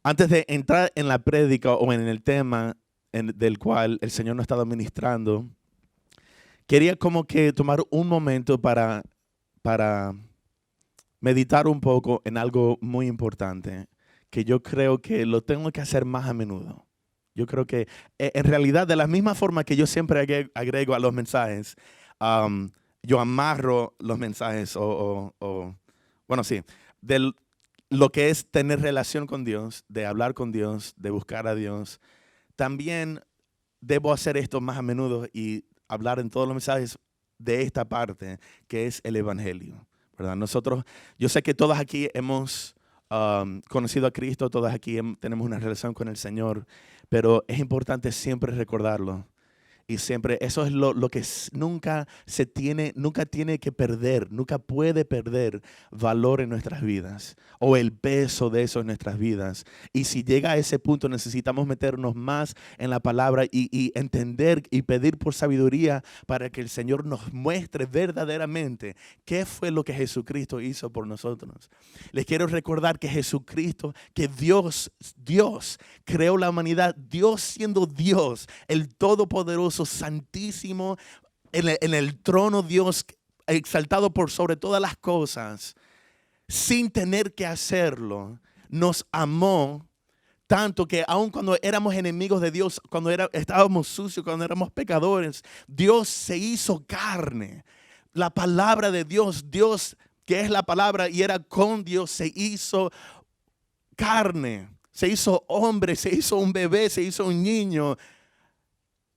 Antes de entrar en la prédica o en el tema del cual el Señor nos está ministrando, quería como que tomar un momento para meditar un poco en algo muy importante, que yo creo que lo tengo que hacer más a menudo. Yo creo que en realidad de la misma forma que yo siempre agrego a los mensajes, yo amarro los mensajes bueno, sí, del, lo que es tener relación con Dios, de hablar con Dios, de buscar a Dios. También debo hacer esto más a menudo y hablar en todos los mensajes de esta parte, que es el Evangelio, ¿verdad? Yo sé que todas aquí hemos conocido a Cristo, todas aquí tenemos una relación con el Señor, pero es importante siempre recordarlo. Y siempre, eso es lo que nunca tiene que perder, nunca puede perder valor en nuestras vidas o el peso de eso en nuestras vidas. Y si llega a ese punto, necesitamos meternos más en la palabra y entender y pedir por sabiduría para que el Señor nos muestre verdaderamente qué fue lo que Jesucristo hizo por nosotros. Les quiero recordar que Jesucristo, que Dios creó la humanidad, Dios siendo Dios, el Todopoderoso, Santísimo, en el trono Dios, exaltado por sobre todas las cosas, sin tener que hacerlo, nos amó tanto que aun cuando éramos enemigos de Dios, cuando estábamos sucios, cuando éramos pecadores, Dios se hizo carne. La palabra de Dios, Dios que es la palabra y era con Dios, se hizo carne, se hizo hombre, se hizo un bebé, se hizo un niño.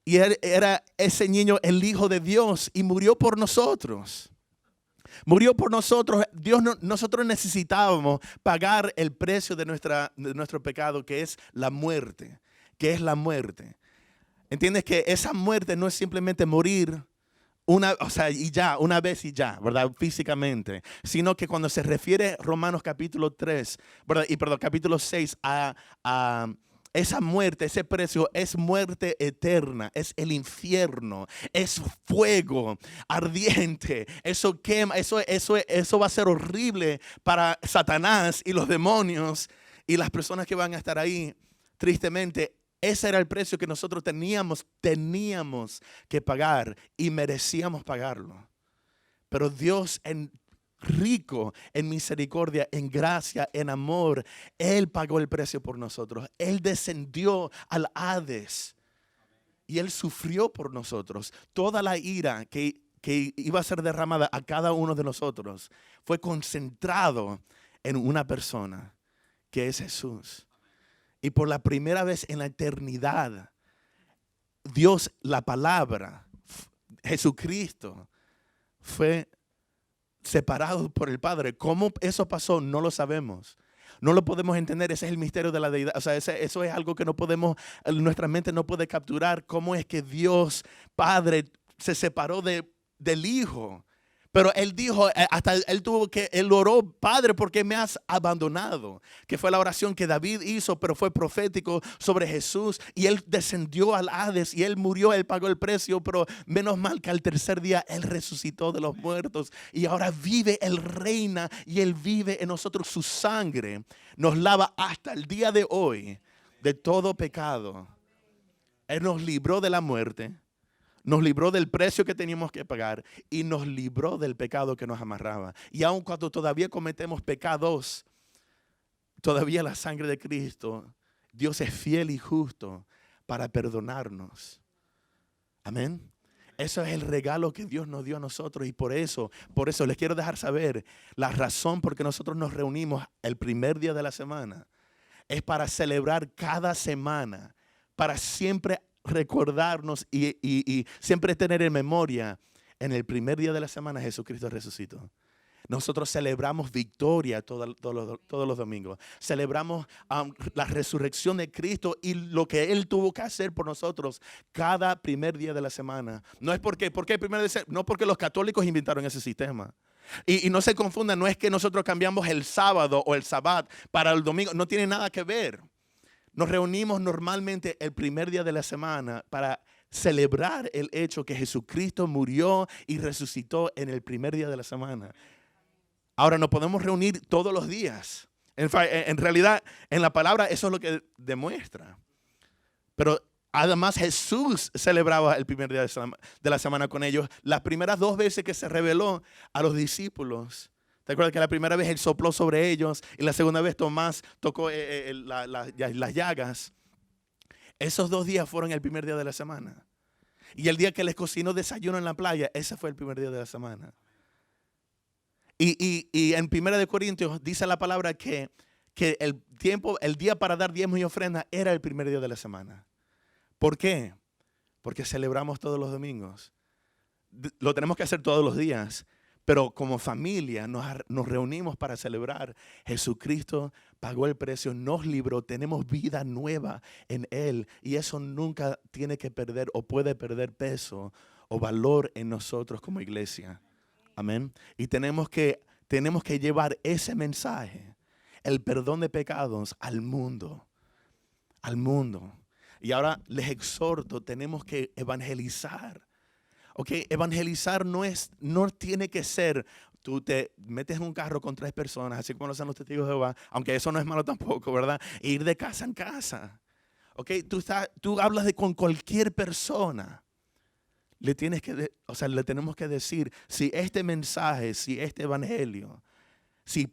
Y era ese niño el Hijo de Dios y murió por nosotros. Murió por nosotros. Nosotros necesitábamos pagar el precio de nuestro pecado, que es la muerte. ¿Entiendes? Que esa muerte no es simplemente morir una vez y ya, ¿verdad? Físicamente, sino que cuando se refiere Romanos capítulo 3, ¿verdad? Capítulo 6 a esa muerte, ese precio es muerte eterna, es el infierno, es fuego ardiente, eso quema, eso va a ser horrible para Satanás y los demonios y las personas que van a estar ahí, tristemente. Ese era el precio que nosotros teníamos que pagar y merecíamos pagarlo. Pero Dios, rico en misericordia, en gracia, en amor, Él pagó el precio por nosotros. Él descendió al Hades y Él sufrió por nosotros. Toda la ira que iba a ser derramada a cada uno de nosotros fue concentrado en una persona, que es Jesús. Y por la primera vez en la eternidad, Dios, la palabra, Jesucristo, fue separado por el Padre. ¿Cómo eso pasó? No lo sabemos. No lo podemos entender. Ese es el misterio de la deidad. O sea, eso es algo que nuestra mente no puede capturar. ¿Cómo es que Dios, Padre, se separó del Hijo? Pero Él dijo, Él oró, Padre, ¿por qué me has abandonado? Que fue la oración que David hizo, pero fue profético sobre Jesús. Y Él descendió al Hades y Él murió, Él pagó el precio, pero menos mal que al tercer día Él resucitó de los muertos. Y ahora vive, Él reina y Él vive en nosotros. Su sangre nos lava hasta el día de hoy de todo pecado. Él nos libró de la muerte. Nos libró del precio que teníamos que pagar y nos libró del pecado que nos amarraba. Y aun cuando todavía cometemos pecados, todavía la sangre de Cristo, Dios es fiel y justo para perdonarnos. Amén. Eso es el regalo que Dios nos dio a nosotros y por eso les quiero dejar saber la razón por que nosotros nos reunimos el primer día de la semana. Es para celebrar cada semana, para siempre recordarnos y siempre tener en memoria, en el primer día de la semana Jesucristo resucitó. Nosotros celebramos victoria todos los domingos. Celebramos la resurrección de Cristo y lo que Él tuvo que hacer por nosotros cada primer día de la semana. No es porque el primer día, no porque los católicos inventaron ese sistema. Y no se confundan, no es que nosotros cambiamos el sábado o el sabbat para el domingo. No tiene nada que ver. Nos reunimos normalmente el primer día de la semana para celebrar el hecho que Jesucristo murió y resucitó en el primer día de la semana. Ahora nos podemos reunir todos los días. En realidad, en la palabra eso es lo que demuestra. Pero además Jesús celebraba el primer día de la semana con ellos. Las primeras 2 veces que se reveló a los discípulos. ¿Te acuerdas que la primera vez Él sopló sobre ellos y la segunda vez Tomás tocó las llagas? Esos 2 días fueron el primer día de la semana. Y el día que les cocinó desayuno en la playa, ese fue el primer día de la semana. Y en 1 Corintios dice la palabra que el día para dar diezmos y ofrendas era el primer día de la semana. ¿Por qué? Porque celebramos todos los domingos. Lo tenemos que hacer todos los días. Pero como familia nos reunimos para celebrar. Jesucristo pagó el precio, nos libró, tenemos vida nueva en Él. Y eso nunca tiene que perder o puede perder peso o valor en nosotros como iglesia. Amén. Y tenemos que llevar ese mensaje, el perdón de pecados, al mundo. Al mundo. Y ahora les exhorto, tenemos que evangelizar. Ok, evangelizar no tiene que ser, tú te metes en un carro con 3 personas, así como lo hacen los testigos de Jehová, aunque eso no es malo tampoco, ¿verdad? E ir de casa en casa. Ok, tú hablas con cualquier persona. Le tenemos que decir, si este mensaje, si este evangelio, si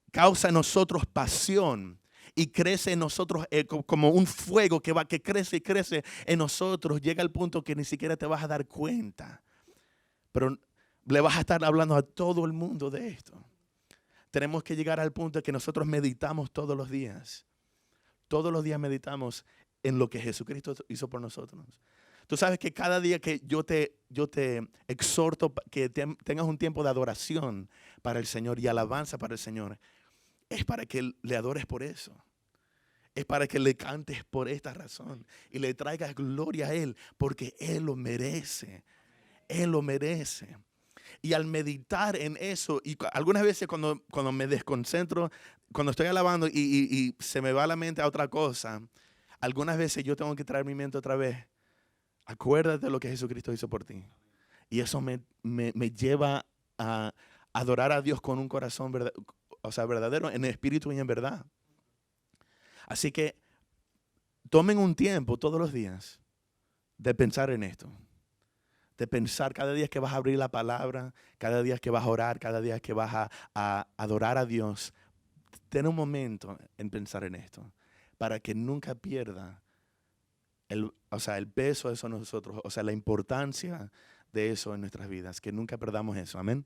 causa en nosotros pasión, y crece en nosotros como un fuego que crece y crece en nosotros. Llega al punto que ni siquiera te vas a dar cuenta. Pero le vas a estar hablando a todo el mundo de esto. Tenemos que llegar al punto que nosotros meditamos todos los días. Todos los días meditamos en lo que Jesucristo hizo por nosotros. Tú sabes que cada día que yo te exhorto que tengas un tiempo de adoración para el Señor y alabanza para el Señor, es para que le adores por eso. Es para que le cantes por esta razón y le traigas gloria a Él, porque Él lo merece. Él lo merece. Y al meditar en eso, y algunas veces cuando me desconcentro, cuando estoy alabando y se me va la mente a otra cosa, algunas veces yo tengo que traer mi mente otra vez. Acuérdate de lo que Jesucristo hizo por ti. Y eso me lleva a adorar a Dios con un corazón verdadero, en espíritu y en verdad. Así que tomen un tiempo todos los días de pensar en esto. De pensar cada día que vas a abrir la palabra, cada día que vas a orar, cada día que vas a adorar a Dios. Ten un momento en pensar en esto para que nunca pierda el peso de eso en nosotros, la importancia de eso en nuestras vidas, que nunca perdamos eso. Amén.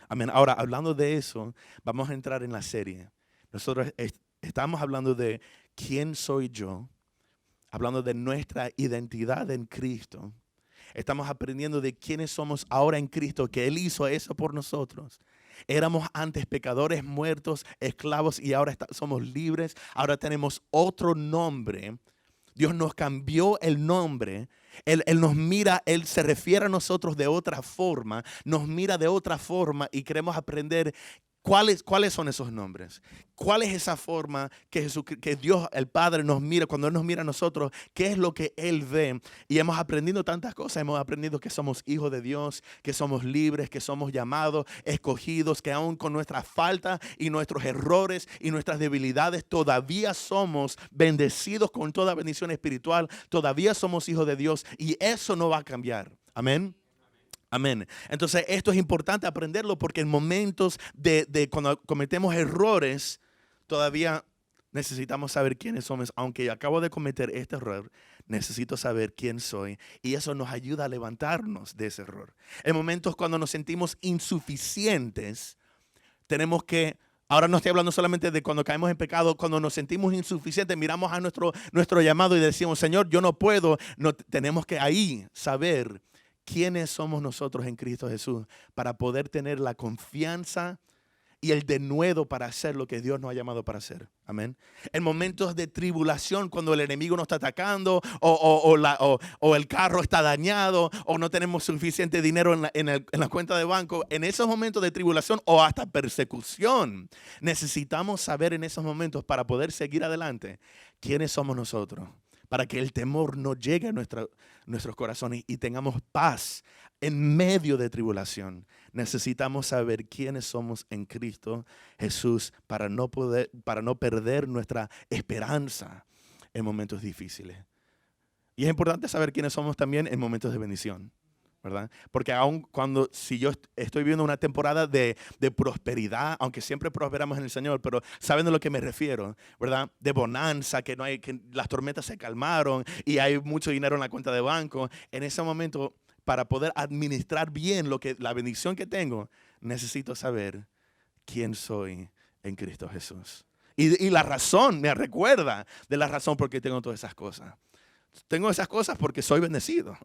Amén. Ahora, hablando de eso, vamos a entrar en la serie. Nosotros estamos hablando de quién soy yo, hablando de nuestra identidad en Cristo. Estamos aprendiendo de quiénes somos ahora en Cristo, que Él hizo eso por nosotros. Éramos antes pecadores, muertos, esclavos, y ahora somos libres. Ahora tenemos otro nombre. Dios nos cambió el nombre. Él nos mira, Él se refiere a nosotros de otra forma, nos mira de otra forma y queremos aprender cuáles son esos nombres. ¿Cuál es esa forma que Dios, el Padre, nos mira? Cuando Él nos mira a nosotros, ¿qué es lo que Él ve? Y hemos aprendido tantas cosas. Hemos aprendido que somos hijos de Dios, que somos libres, que somos llamados, escogidos, que aún con nuestras faltas y nuestros errores y nuestras debilidades todavía somos bendecidos con toda bendición espiritual. Todavía somos hijos de Dios y eso no va a cambiar. Amén. Amén. Entonces esto es importante aprenderlo porque en momentos de cuando cometemos errores, todavía necesitamos saber quiénes somos. Aunque acabo de cometer este error, necesito saber quién soy. Y eso nos ayuda a levantarnos de ese error. En momentos cuando nos sentimos insuficientes, tenemos que... Ahora no estoy hablando solamente de cuando caemos en pecado. Cuando nos sentimos insuficientes, miramos a nuestro llamado y decimos, Señor, yo no puedo. No, tenemos que ahí saber quiénes somos nosotros en Cristo Jesús para poder tener la confianza y el denuedo para hacer lo que Dios nos ha llamado para hacer. Amén. En momentos de tribulación, cuando el enemigo nos está atacando o el carro está dañado o no tenemos suficiente dinero en la cuenta de banco, en esos momentos de tribulación o hasta persecución, necesitamos saber en esos momentos para poder seguir adelante quiénes somos nosotros. para que el temor no llegue a nuestros corazones y tengamos paz en medio de tribulación. Necesitamos saber quiénes somos en Cristo Jesús para no perder nuestra esperanza en momentos difíciles. Y es importante saber quiénes somos también en momentos de bendición, ¿verdad? Porque si yo estoy viviendo una temporada de prosperidad, aunque siempre prosperamos en el Señor, pero saben a lo que me refiero, ¿verdad? De bonanza, que las tormentas se calmaron y hay mucho dinero en la cuenta de banco. En ese momento, para poder administrar bien la bendición que tengo, necesito saber quién soy en Cristo Jesús. Y la razón, me recuerda de la razón por qué tengo todas esas cosas. Tengo esas cosas porque soy bendecido.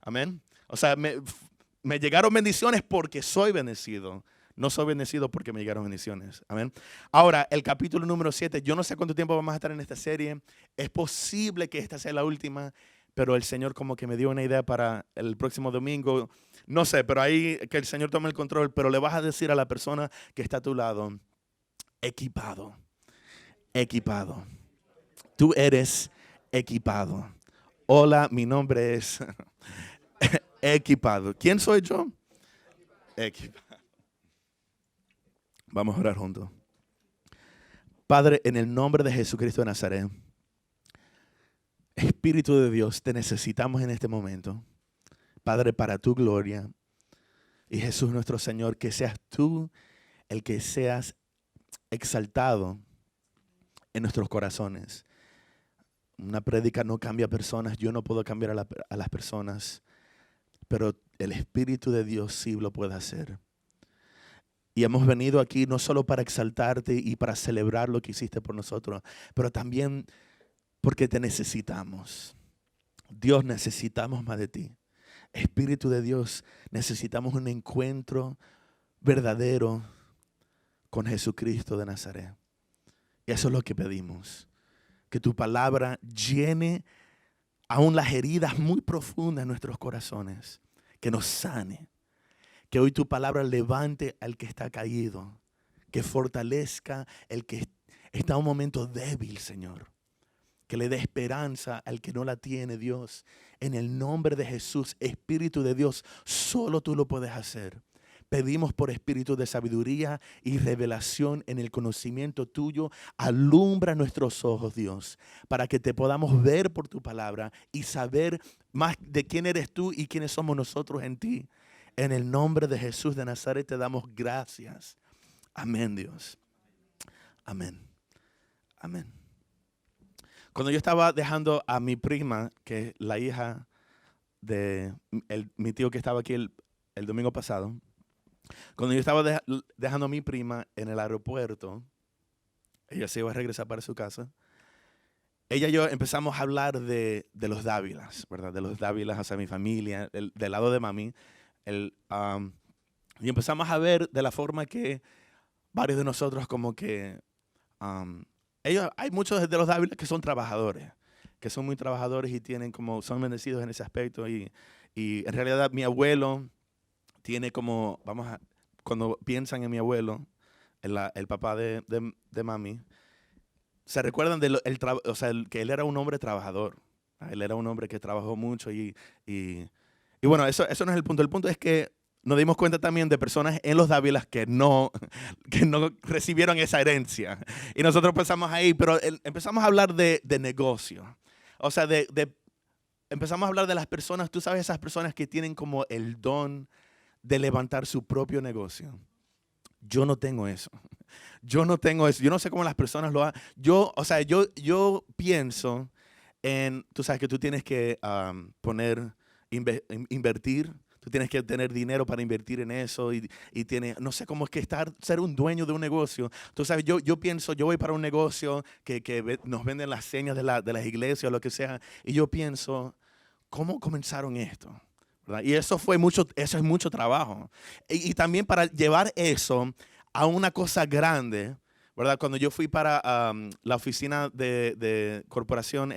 Amén. O sea, me llegaron bendiciones porque soy bendecido. No soy bendecido porque me llegaron bendiciones. Amén. Ahora, el capítulo número 7. Yo no sé cuánto tiempo vamos a estar en esta serie. Es posible que esta sea la última, pero el Señor como que me dio una idea para el próximo domingo. No sé, pero ahí que el Señor tome el control. Pero le vas a decir a la persona que está a tu lado, equipado, equipado. Tú eres equipado. Hola, mi nombre es equipado. ¿Quién soy yo? Equipado. Vamos a orar juntos. Padre, en el nombre de Jesucristo de Nazaret, Espíritu de Dios, te necesitamos en este momento. Padre, para tu gloria. Y Jesús nuestro Señor, que seas tú el que seas exaltado en nuestros corazones. Una prédica no cambia personas. Yo no puedo cambiar a las personas. Pero el Espíritu de Dios sí lo puede hacer. Y hemos venido aquí no solo para exaltarte y para celebrar lo que hiciste por nosotros, pero también porque te necesitamos. Dios, necesitamos más de ti. Espíritu de Dios, necesitamos un encuentro verdadero con Jesucristo de Nazaret. Y eso es lo que pedimos. Que tu palabra llene aún las heridas muy profundas en nuestros corazones. Que nos sane. Que hoy tu palabra levante al que está caído. Que fortalezca el que está en un momento débil, Señor. Que le dé esperanza al que no la tiene, Dios. En el nombre de Jesús, Espíritu de Dios, solo tú lo puedes hacer. Pedimos por espíritu de sabiduría y revelación en el conocimiento tuyo. Alumbra nuestros ojos, Dios, para que te podamos ver por tu palabra y saber más de quién eres tú y quiénes somos nosotros en ti. En el nombre de Jesús de Nazaret te damos gracias. Amén, Dios. Amén. Amén. Cuando yo estaba dejando a mi prima, que es la hija de mi tío que estaba aquí el domingo pasado, cuando yo estaba dejando a mi prima en el aeropuerto, ella se iba a regresar para su casa, ella y yo empezamos a hablar de los Dávilas, ¿verdad? De los Dávilas hacia mi familia, del lado de mami. Y empezamos a ver de la forma que varios de nosotros como que... hay muchos de los Dávilas que son trabajadores, que son muy trabajadores y son bendecidos en ese aspecto. Y en realidad mi abuelo tiene cuando piensan en mi abuelo, el papá de mami, se recuerdan que él era un hombre trabajador. Él era un hombre que trabajó mucho y bueno, eso no es el punto. El punto es que nos dimos cuenta también de personas en los Dávilas que no recibieron esa herencia. Y nosotros empezamos ahí, pero empezamos a hablar de negocio. O sea, empezamos a hablar de las personas, tú sabes, esas personas que tienen como el don de levantar su propio negocio. Yo no tengo eso. Yo no tengo eso. Yo no sé cómo las personas lo hacen. Yo pienso en, tú sabes que tú tienes que invertir. Tú tienes que tener dinero para invertir en eso y no sé cómo es que ser un dueño de un negocio. Tú sabes, yo pienso, yo voy para un negocio que nos venden las señas de las iglesias o lo que sea, y yo pienso, ¿cómo comenzaron esto? ¿Verdad? Y eso es mucho trabajo. Y también para llevar eso a una cosa grande, ¿verdad? Cuando yo fui para la oficina de corporación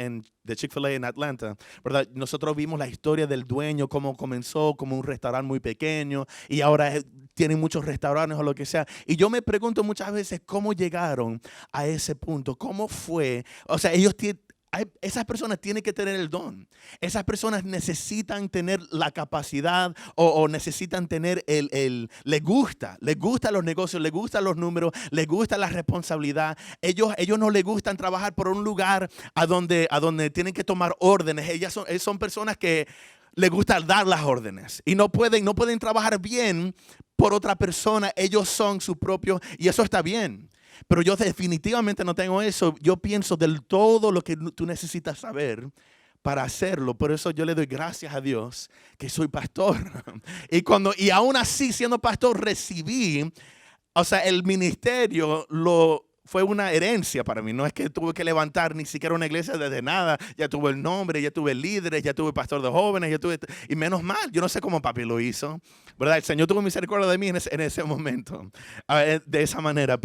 de Chick-fil-A en Atlanta, ¿verdad? Nosotros vimos la historia del dueño, cómo comenzó como un restaurante muy pequeño y ahora tienen muchos restaurantes o lo que sea. Y yo me pregunto muchas veces cómo llegaron a ese punto, cómo fue. O sea, ellos esas personas tienen que tener el don. Esas personas necesitan tener la capacidad o necesitan tener les gusta los negocios, les gustan los números, les gusta la responsabilidad. Ellos no les gustan trabajar por un lugar a donde tienen que tomar órdenes. Ellos son personas que les gusta dar las órdenes y no pueden trabajar bien por otra persona. Ellos son su propio, y eso está bien. Pero yo definitivamente no tengo eso. Yo pienso del todo lo que tú necesitas saber para hacerlo. Por eso yo le doy gracias a Dios que soy pastor. Y aún así, siendo pastor, recibí, o sea, el ministerio fue una herencia para mí. No es que tuve que levantar ni siquiera una iglesia desde nada. Ya tuve el nombre, ya tuve líderes, ya tuve pastor de jóvenes, y menos mal. Yo no sé cómo papi lo hizo, ¿verdad? El Señor tuvo misericordia de mí en ese momento, de esa manera,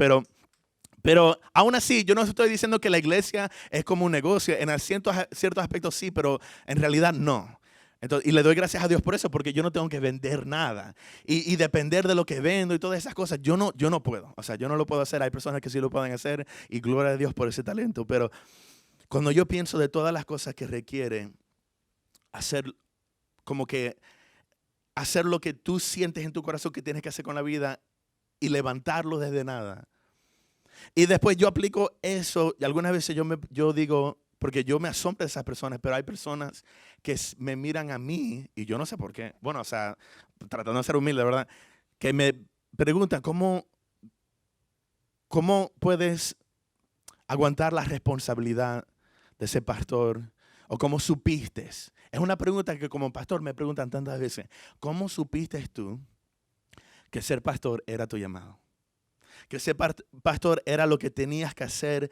pero aún así, yo no estoy diciendo que la iglesia es como un negocio. En ciertos aspectos sí, pero en realidad no. Entonces, y le doy gracias a Dios por eso, porque yo no tengo que vender nada. Y depender de lo que vendo y todas esas cosas, yo no puedo. O sea, yo no lo puedo hacer. Hay personas que sí lo pueden hacer y gloria a Dios por ese talento. Pero cuando yo pienso de todas las cosas que requiere hacer, como que hacer lo que tú sientes en tu corazón que tienes que hacer con la vida y levantarlo desde nada. Y después yo aplico eso y algunas veces yo digo, porque yo me asombro de esas personas, pero hay personas que me miran a mí y yo no sé por qué. Bueno, o sea, tratando de ser humilde, ¿verdad? Que me preguntan, ¿cómo puedes aguantar la responsabilidad de ser pastor? ¿O cómo supiste? Es una pregunta que como pastor me preguntan tantas veces. ¿Cómo supiste tú que ser pastor era tu llamado? Que ser pastor era lo que tenías que hacer.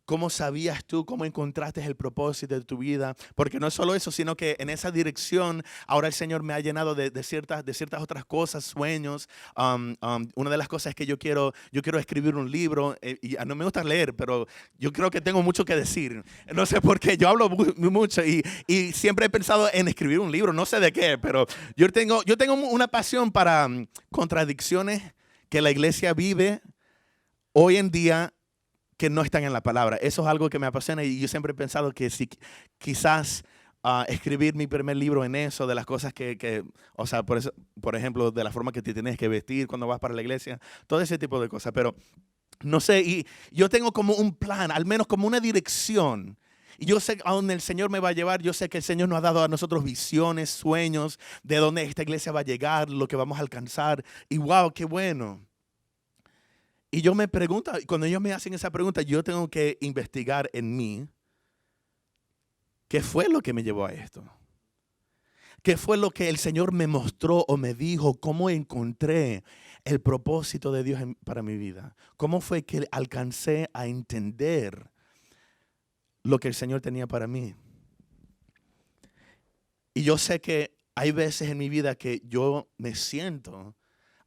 ¿Cómo sabías tú? ¿Cómo encontraste el propósito de tu vida? Porque no es solo eso, sino que en esa dirección ahora el Señor me ha llenado de ciertas otras cosas, sueños. Una de las cosas es que yo quiero escribir un libro. Y no me gusta leer, pero yo creo que tengo mucho que decir. No sé por qué, yo hablo mucho y siempre he pensado en escribir un libro. No sé de qué, pero yo tengo una pasión para contradicciones que la iglesia vive hoy en día, que no están en la palabra. Eso es algo que me apasiona y yo siempre he pensado que si quizás escribir mi primer libro en eso, de las cosas o sea, por ejemplo, de la forma que te tienes que vestir cuando vas para la iglesia, todo ese tipo de cosas. Pero no sé, y yo tengo como un plan, al menos como una dirección. Y yo sé a dónde el Señor me va a llevar. Yo sé que el Señor nos ha dado a nosotros visiones, sueños, de dónde esta iglesia va a llegar, lo que vamos a alcanzar. Y wow, qué bueno. Y yo me pregunto, cuando ellos me hacen esa pregunta, yo tengo que investigar en mí qué fue lo que me llevó a esto. ¿Qué fue lo que el Señor me mostró o me dijo? ¿Cómo encontré el propósito de Dios para mi vida? ¿Cómo fue que alcancé a entender lo que el Señor tenía para mí? Y yo sé que hay veces en mi vida que yo me siento,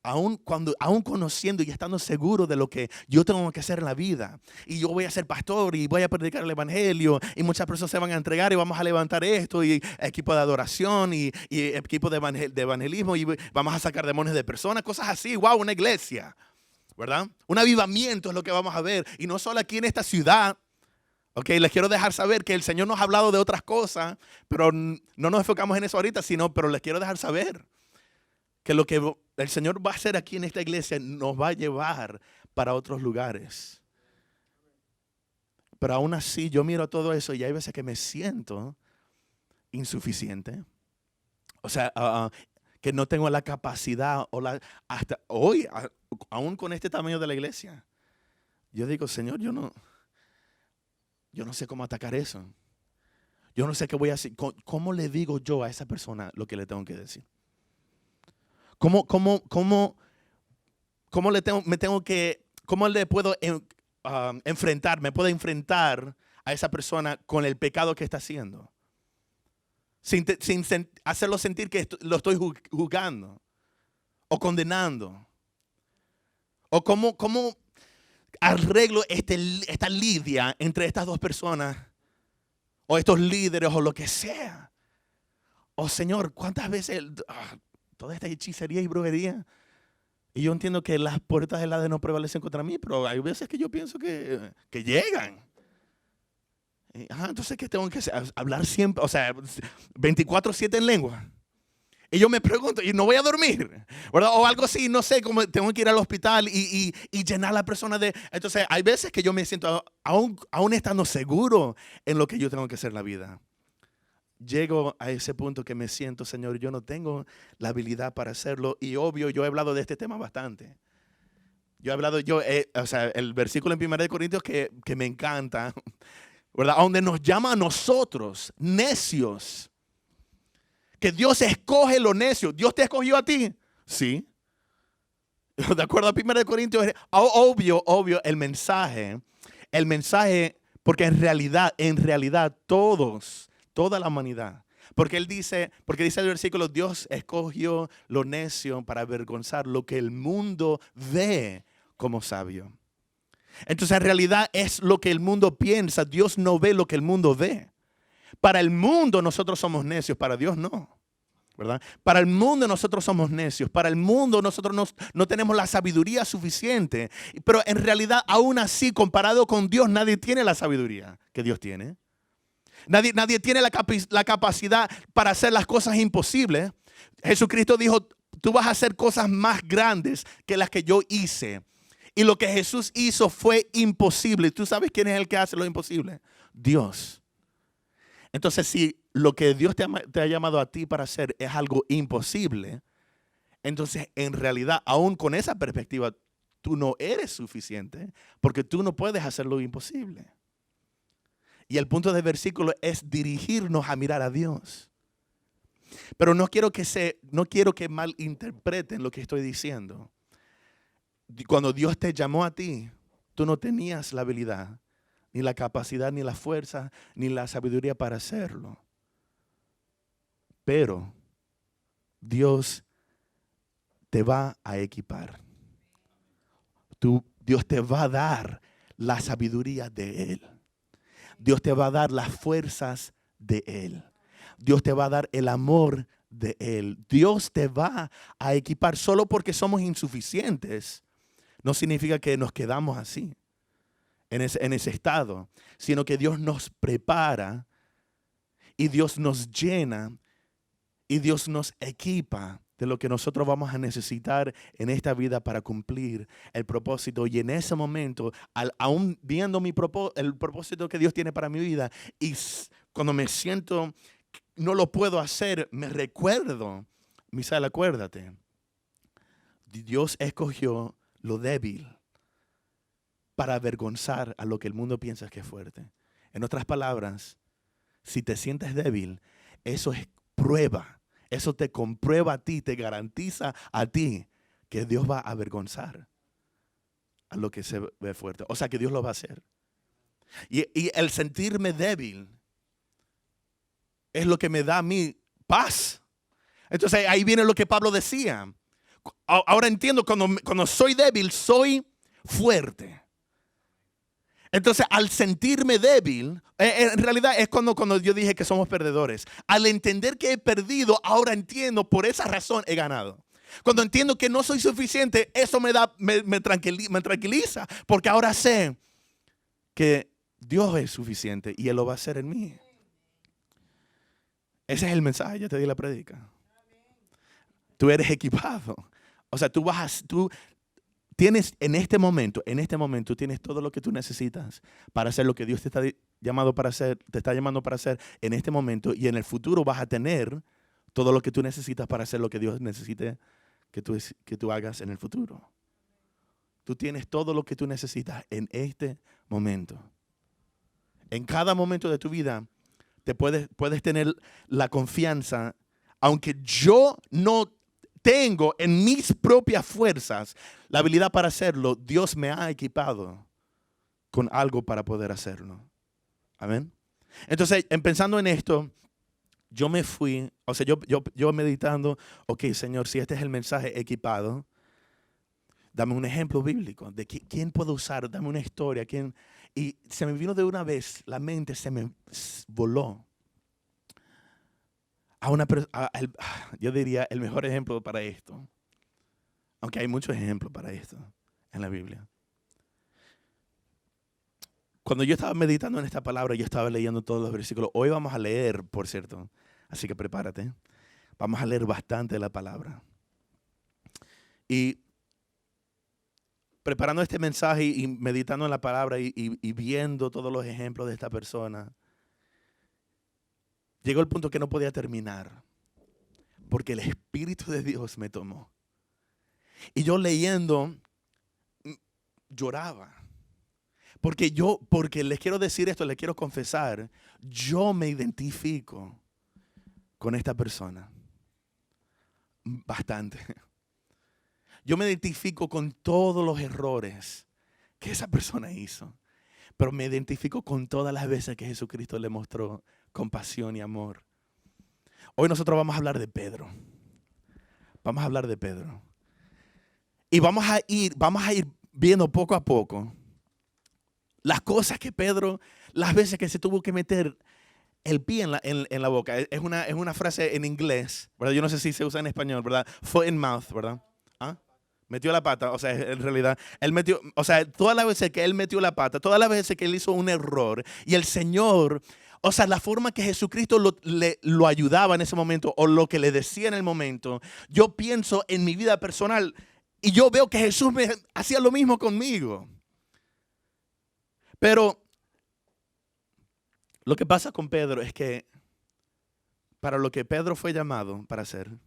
aún conociendo y estando seguro de lo que yo tengo que hacer en la vida, y yo voy a ser pastor y voy a predicar el evangelio y muchas personas se van a entregar y vamos a levantar esto y equipo de adoración y equipo de evangelismo y vamos a sacar demonios de personas, cosas así, wow, una iglesia, ¿verdad? Un avivamiento es lo que vamos a ver, y no solo aquí en esta ciudad. Ok, les quiero dejar saber que el Señor nos ha hablado de otras cosas, pero no nos enfocamos en eso ahorita, pero les quiero dejar saber que lo que el Señor va a hacer aquí en esta iglesia nos va a llevar para otros lugares. Pero aún así yo miro todo eso y hay veces que me siento insuficiente. O sea, que no tengo la capacidad hasta hoy, aún con este tamaño de la iglesia. Yo digo, Señor, yo no sé cómo atacar eso. Yo no sé qué voy a hacer. ¿Cómo le digo yo a esa persona lo que le tengo que decir? ¿Cómo le puedo enfrentar? ¿Me puedo enfrentar a esa persona con el pecado que está haciendo? Sin hacerlo sentir que lo estoy juzgando o condenando. O cómo arreglo esta lidia entre estas dos personas o estos líderes o lo que sea. Oh Señor, ¿cuántas veces toda esta hechicería y brujería? Y yo entiendo que las puertas del Hades no prevalecen contra mí, pero hay veces que yo pienso que llegan. Entonces, ¿qué tengo que hacer? Hablar siempre, o sea, 24/7 en lengua. Y yo me pregunto, y no voy a dormir, ¿verdad? O algo así, no sé, como tengo que ir al hospital y llenar a la persona de... Entonces, hay veces que yo me siento, aún estando seguro en lo que yo tengo que hacer en la vida. Llego a ese punto que me siento, Señor, yo no tengo la habilidad para hacerlo. Y obvio, yo he hablado de este tema bastante. Yo he hablado, o sea, el versículo en 1 Corintios que me encanta, ¿verdad? Donde nos llama a nosotros, necios. Que Dios escoge lo necio. ¿Dios te escogió a ti? Sí. De acuerdo a 1 Corintios, obvio, el mensaje, porque en realidad toda la humanidad, porque dice el versículo, Dios escogió lo necio para avergonzar lo que el mundo ve como sabio. Entonces en realidad es lo que el mundo piensa, Dios no ve lo que el mundo ve. Para el mundo nosotros somos necios, para Dios no. ¿Verdad? Para el mundo nosotros somos necios, para el mundo nosotros no tenemos la sabiduría suficiente, pero en realidad aún así comparado con Dios nadie tiene la sabiduría que Dios tiene. Nadie tiene la capacidad para hacer las cosas imposibles. Jesucristo dijo, tú vas a hacer cosas más grandes que las que yo hice. Y lo que Jesús hizo fue imposible. ¿Tú sabes quién es el que hace lo imposible? Dios. Entonces, si lo que Dios te ha llamado a ti para hacer es algo imposible, entonces en realidad, aún con esa perspectiva, tú no eres suficiente porque tú no puedes hacer lo imposible. Y el punto del versículo es dirigirnos a mirar a Dios. Pero no quiero que malinterpreten lo que estoy diciendo. Cuando Dios te llamó a ti, tú no tenías la habilidad, ni la capacidad, ni la fuerza, ni la sabiduría para hacerlo. Pero Dios te va a equipar. Dios te va a dar la sabiduría de Él. Dios te va a dar las fuerzas de Él. Dios te va a dar el amor de Él. Dios te va a equipar. Solo porque somos insuficientes no significa que nos quedamos así, en ese estado, sino que Dios nos prepara y Dios nos llena y Dios nos equipa de lo que nosotros vamos a necesitar en esta vida para cumplir el propósito. Y en ese momento, aún viendo el propósito que Dios tiene para mi vida, y cuando me siento no lo puedo hacer, me recuerdo, Misael, acuérdate, Dios escogió lo débil para avergonzar a lo que el mundo piensa que es fuerte. En otras palabras, si te sientes débil, eso es prueba. Eso te comprueba a ti, te garantiza a ti que Dios va a avergonzar a lo que se ve fuerte. O sea, que Dios lo va a hacer. Y el sentirme débil es lo que me da a mí paz. Entonces ahí viene lo que Pablo decía. Ahora entiendo, cuando soy débil, soy fuerte. Entonces, al sentirme débil, en realidad es cuando yo dije que somos perdedores. Al entender que he perdido, ahora entiendo, por esa razón he ganado. Cuando entiendo que no soy suficiente, eso me tranquiliza, porque ahora sé que Dios es suficiente y Él lo va a hacer en mí. Ese es el mensaje, ya te di la prédica. Tú eres equipado. O sea, tú tienes en este momento, tienes todo lo que tú necesitas para hacer lo que Dios te está llamando para hacer en este momento, y en el futuro vas a tener todo lo que tú necesitas para hacer lo que Dios necesite que tú hagas en el futuro. Tú tienes todo lo que tú necesitas en este momento. En cada momento de tu vida puedes tener la confianza, aunque yo no tengo en mis propias fuerzas la habilidad para hacerlo, Dios me ha equipado con algo para poder hacerlo. Amén. Entonces, pensando en esto, yo me fui, o sea, yo meditando, ok, Señor, si este es el mensaje equipado, dame un ejemplo bíblico de quién puedo usar, dame una historia, y se me vino de una vez, la mente se me voló. Yo diría el mejor ejemplo para esto, aunque hay muchos ejemplos para esto en la Biblia. Cuando yo estaba meditando en esta palabra, yo estaba leyendo todos los versículos. Hoy vamos a leer, por cierto, así que prepárate. Vamos a leer bastante la palabra. Y preparando este mensaje y meditando en la palabra y viendo todos los ejemplos de esta persona, llegó el punto que no podía terminar, porque el Espíritu de Dios me tomó. Y yo leyendo, lloraba. Porque les quiero decir esto, les quiero confesar, yo me identifico con esta persona. Bastante. Yo me identifico con todos los errores que esa persona hizo. Pero me identifico con todas las veces que Jesucristo le mostró compasión y amor. Hoy nosotros vamos a hablar de Pedro. Vamos a hablar de Pedro. Y vamos a ir viendo poco a poco las cosas que Pedro, las veces que se tuvo que meter el pie en la boca. Es una frase en inglés, ¿verdad? Yo no sé si se usa en español, ¿verdad? Foot in mouth, ¿verdad? ¿Ah? Metió la pata, o sea, en realidad, él metió, o sea, todas las veces que él metió la pata, todas las veces que él hizo un error, y el Señor, o sea, la forma que Jesucristo lo ayudaba en ese momento, o lo que le decía en el momento, yo pienso en mi vida personal, y yo veo que Jesús me hacía lo mismo conmigo. Pero lo que pasa con Pedro es que para lo que Pedro fue llamado para hacer,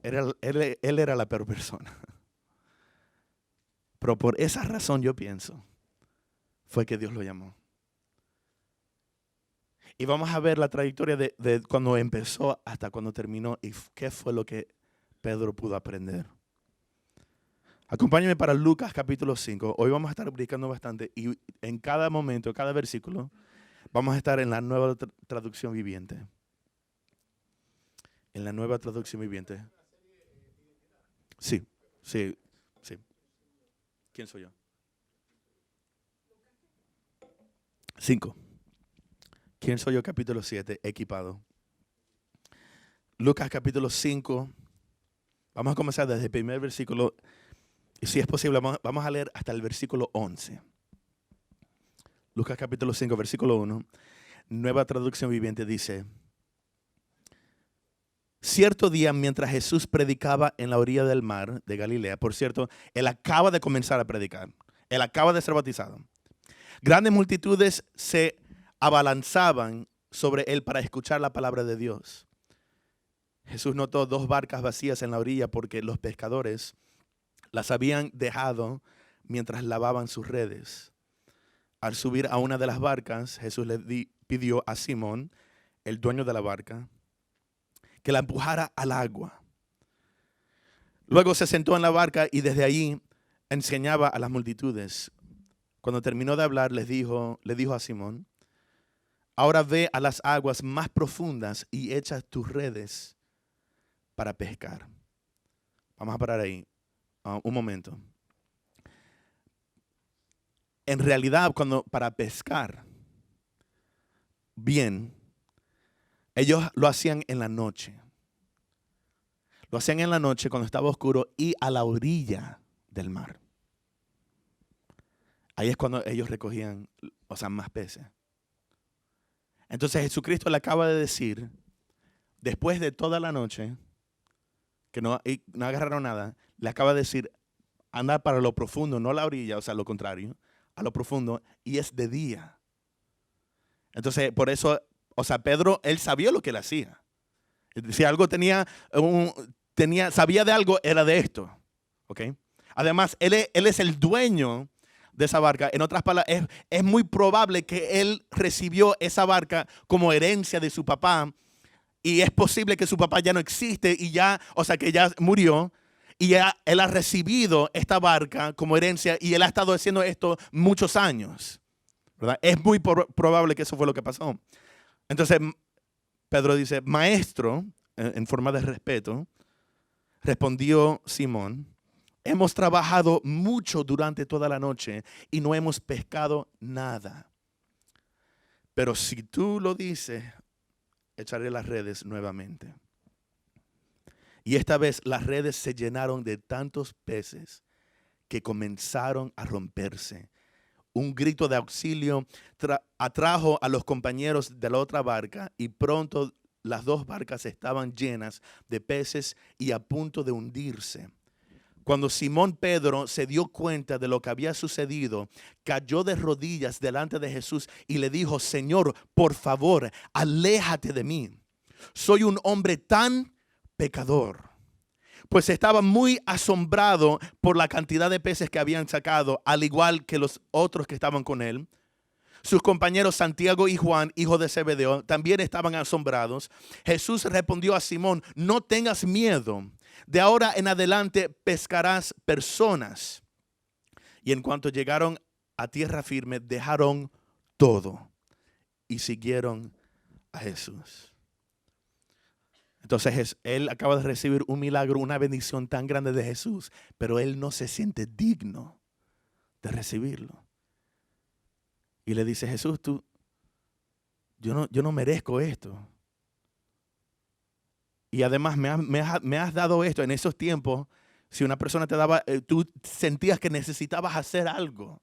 él era la peor persona. Pero por esa razón yo pienso, fue que Dios lo llamó. Y vamos a ver la trayectoria de cuando empezó hasta cuando terminó y qué fue lo que Pedro pudo aprender. Acompáñenme para Lucas capítulo 5. Hoy vamos a estar predicando bastante y en cada momento, cada versículo, vamos a estar en la nueva traducción viviente. En la nueva traducción viviente. Sí. ¿Quién soy yo? 5. ¿Quién soy yo? Capítulo 7, equipado. Lucas capítulo 5. Vamos a comenzar desde el primer versículo. Y si es posible, vamos a leer hasta el versículo 11. Lucas capítulo 5, versículo 1. Nueva traducción viviente dice: cierto día, mientras Jesús predicaba en la orilla del mar de Galilea, por cierto, él acaba de comenzar a predicar. Él acaba de ser bautizado. Grandes multitudes se abalanzaban sobre él para escuchar la palabra de Dios. Jesús notó 2 barcas vacías en la orilla porque los pescadores las habían dejado mientras lavaban sus redes. Al subir a una de las barcas, Jesús le pidió a Simón, el dueño de la barca, que la empujara al agua. Luego se sentó en la barca y desde allí enseñaba a las multitudes. Cuando terminó de hablar, le dijo a Simón: ahora ve a las aguas más profundas y echa tus redes para pescar. Vamos a parar ahí un momento. En realidad, para pescar bien, ellos lo hacían en la noche. Lo hacían en la noche cuando estaba oscuro y a la orilla del mar. Ahí es cuando ellos recogían, más peces. Entonces Jesucristo le acaba de decir, después de toda la noche, que no agarraron nada, le acaba de decir, anda para lo profundo, no la orilla, lo contrario, a lo profundo, y es de día. Entonces, por eso, Pedro, él sabía lo que él hacía. Si algo sabía de algo, era de esto. ¿Okay? Además, él es el dueño de esa barca. En otras palabras, es muy probable que él recibió esa barca como herencia de su papá. Y es posible que su papá ya no existe y que ya murió. Y él ha recibido esta barca como herencia y él ha estado haciendo esto muchos años, ¿verdad? Es muy probable que eso fue lo que pasó. Entonces, Pedro dice, maestro, en forma de respeto, respondió Simón, hemos trabajado mucho durante toda la noche y no hemos pescado nada. Pero si tú lo dices, echaré las redes nuevamente. Y esta vez las redes se llenaron de tantos peces que comenzaron a romperse. un grito de auxilio atrajo a los compañeros de la otra barca y pronto las dos barcas estaban llenas de peces y a punto de hundirse. Cuando Simón Pedro se dio cuenta de lo que había sucedido, cayó de rodillas delante de Jesús y le dijo: Señor, por favor, aléjate de mí. Soy un hombre tan pecador. Pues estaba muy asombrado por la cantidad de peces que habían sacado, al igual que los otros que estaban con él. Sus compañeros Santiago y Juan, hijos de Zebedeo, también estaban asombrados. Jesús respondió a Simón: no tengas miedo. De ahora en adelante pescarás personas. Y en cuanto llegaron a tierra firme, dejaron todo y siguieron a Jesús. Entonces él acaba de recibir un milagro, una bendición tan grande de Jesús, pero él no se siente digno de recibirlo. Y le dice: Jesús, yo no merezco esto. Y además me has dado esto. En esos tiempos, si una persona te daba, tú sentías que necesitabas hacer algo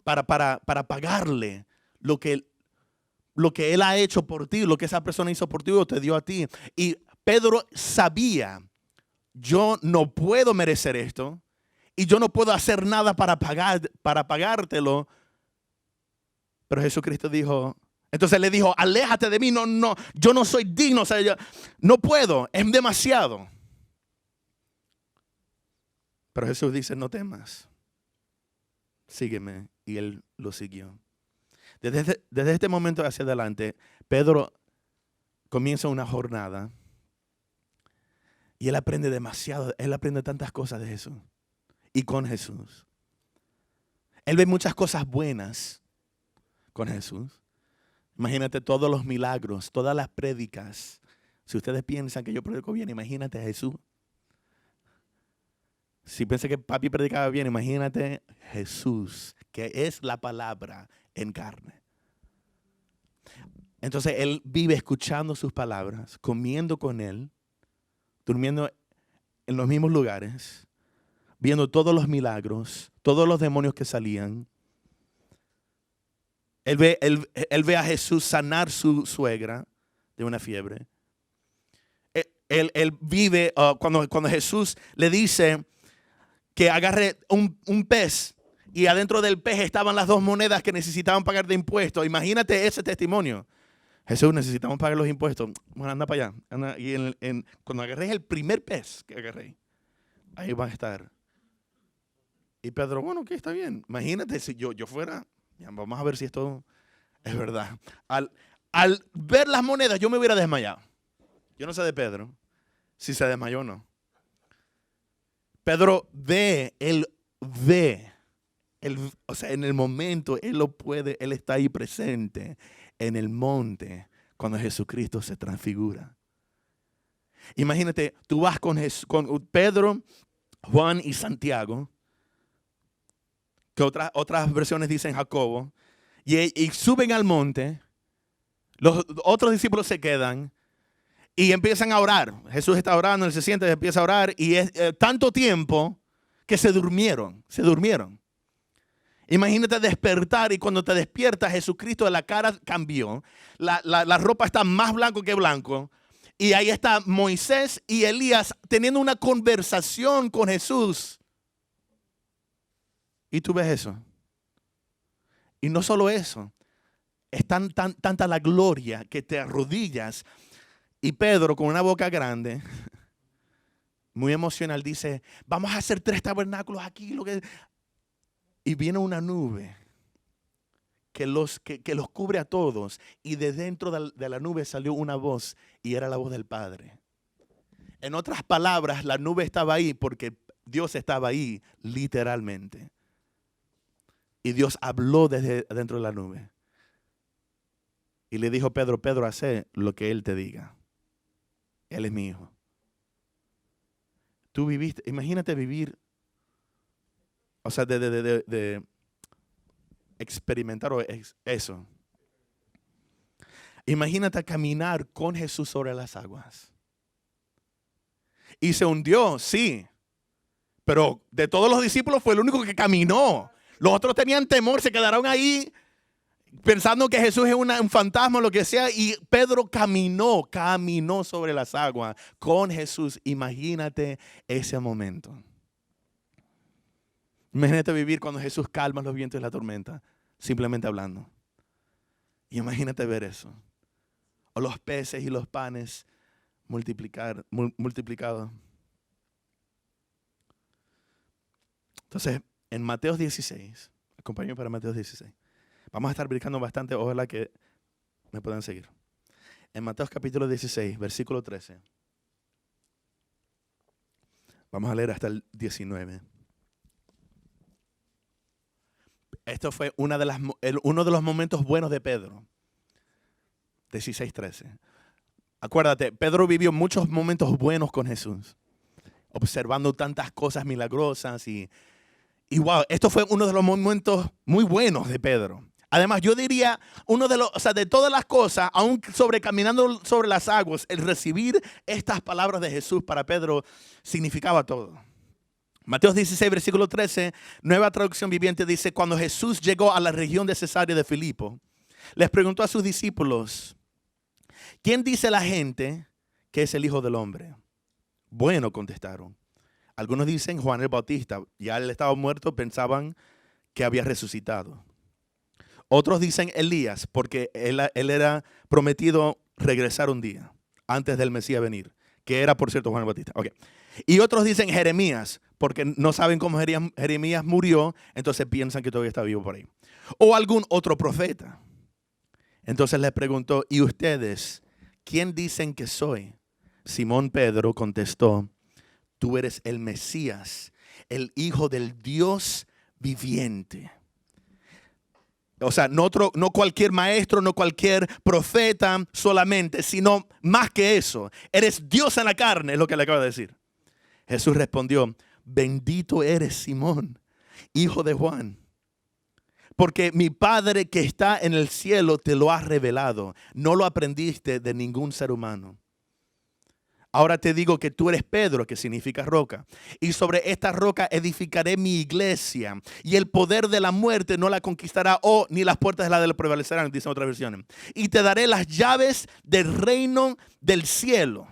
para pagarle lo que él ha hecho por ti, lo que esa persona hizo por ti o te dio a ti. Y Pedro sabía: yo no puedo merecer esto y yo no puedo hacer nada para pagártelo. Pero Jesucristo dijo, entonces le dijo: aléjate de mí, no, yo no soy digno, o sea, yo no puedo, es demasiado. Pero Jesús dice: no temas, sígueme. Y él lo siguió. Desde este momento hacia adelante, Pedro comienza una jornada y él aprende demasiado, él aprende tantas cosas de Jesús y con Jesús. Él ve muchas cosas buenas con Jesús. Imagínate todos los milagros, todas las prédicas. Si ustedes piensan que yo predico bien, imagínate a Jesús. Si piensan que papi predicaba bien, imagínate Jesús, que es la palabra en carne. Entonces él vive escuchando sus palabras, comiendo con él, durmiendo en los mismos lugares, viendo todos los milagros, todos los demonios que salían. Él ve a Jesús sanar su suegra de una fiebre. Él vive cuando Jesús le dice que agarre un pez y adentro del pez estaban las 2 monedas que necesitaban pagar de impuestos. Imagínate ese testimonio. Jesús, necesitamos pagar los impuestos. Bueno, anda para allá. Anda, y cuando agarré el primer pez que agarré, ahí va a estar. Y Pedro, bueno, que está bien. Imagínate si yo fuera... Vamos a ver si esto es verdad. Al ver las monedas, yo me hubiera desmayado. Yo no sé de Pedro, si se desmayó o no. Pedro él ve. O sea, en el momento, él lo puede, él está ahí presente en el monte cuando Jesucristo se transfigura. Imagínate, tú vas con Pedro, Juan y Santiago, que otras versiones dicen Jacobo, y suben al monte. Los otros discípulos se quedan y empiezan a orar. Jesús está orando, él se siente, empieza a orar, y es tanto tiempo que se durmieron. Imagínate despertar, y cuando te despiertas, Jesucristo, la cara cambió, la ropa está más blanco que blanco, y ahí está Moisés y Elías teniendo una conversación con Jesús. Y tú ves eso. Y no solo eso, es tanta la gloria que te arrodillas. Y Pedro, con una boca grande, muy emocional, dice: vamos a hacer 3 tabernáculos aquí. Y viene una nube que los cubre a todos. Y de dentro de la nube salió una voz, y era la voz del Padre. En otras palabras, la nube estaba ahí porque Dios estaba ahí literalmente. Y Dios habló desde dentro de la nube. Y le dijo: Pedro, haz lo que Él te diga. Él es mi hijo. Tú viviste, imagínate vivir, o sea, de experimentar eso. Imagínate caminar con Jesús sobre las aguas. Y se hundió, sí. Pero de todos los discípulos fue el único que caminó. Los otros tenían temor, se quedaron ahí pensando que Jesús es un fantasma o lo que sea. Y Pedro caminó sobre las aguas con Jesús. Imagínate ese momento. Imagínate vivir cuando Jesús calma los vientos y la tormenta, simplemente hablando. Y imagínate ver eso. O los peces y los panes multiplicados. Entonces, en Mateo 16, acompáñame para Mateo 16. Vamos a estar brincando bastante, ojalá que me puedan seguir. En Mateo capítulo 16, versículo 13. Vamos a leer hasta el 19. Esto fue uno de los momentos buenos de Pedro. 16, 13. Acuérdate, Pedro vivió muchos momentos buenos con Jesús, observando tantas cosas milagrosas y wow, esto fue uno de los momentos muy buenos de Pedro. Además, yo diría, de todas las cosas, aún caminando sobre las aguas, el recibir estas palabras de Jesús para Pedro significaba todo. Mateo 16, versículo 13, Nueva Traducción Viviente dice, cuando Jesús llegó a la región de Cesarea de Filipo, les preguntó a sus discípulos, ¿quién dice la gente que es el Hijo del Hombre? Bueno, contestaron. Algunos dicen Juan el Bautista, ya él estaba muerto, pensaban que había resucitado. Otros dicen Elías, porque él era prometido regresar un día antes del Mesías venir, que era, por cierto, Juan el Bautista. Okay. Y otros dicen Jeremías, porque no saben cómo Jeremías murió, entonces piensan que todavía está vivo por ahí. O algún otro profeta. Entonces les preguntó, ¿y ustedes quién dicen que soy? Simón Pedro contestó, tú eres el Mesías, el Hijo del Dios viviente. O sea, no cualquier maestro, no cualquier profeta solamente, sino más que eso. Eres Dios en la carne, es lo que le acaba de decir. Jesús respondió, bendito eres Simón, hijo de Juan, porque mi Padre que está en el cielo te lo ha revelado. No lo aprendiste de ningún ser humano. Ahora te digo que tú eres Pedro, que significa roca. Y sobre esta roca edificaré mi iglesia. Y el poder de la muerte no la conquistará, ni las puertas de la del prevalecerán, dicen otras versiones. Y te daré las llaves del reino del cielo.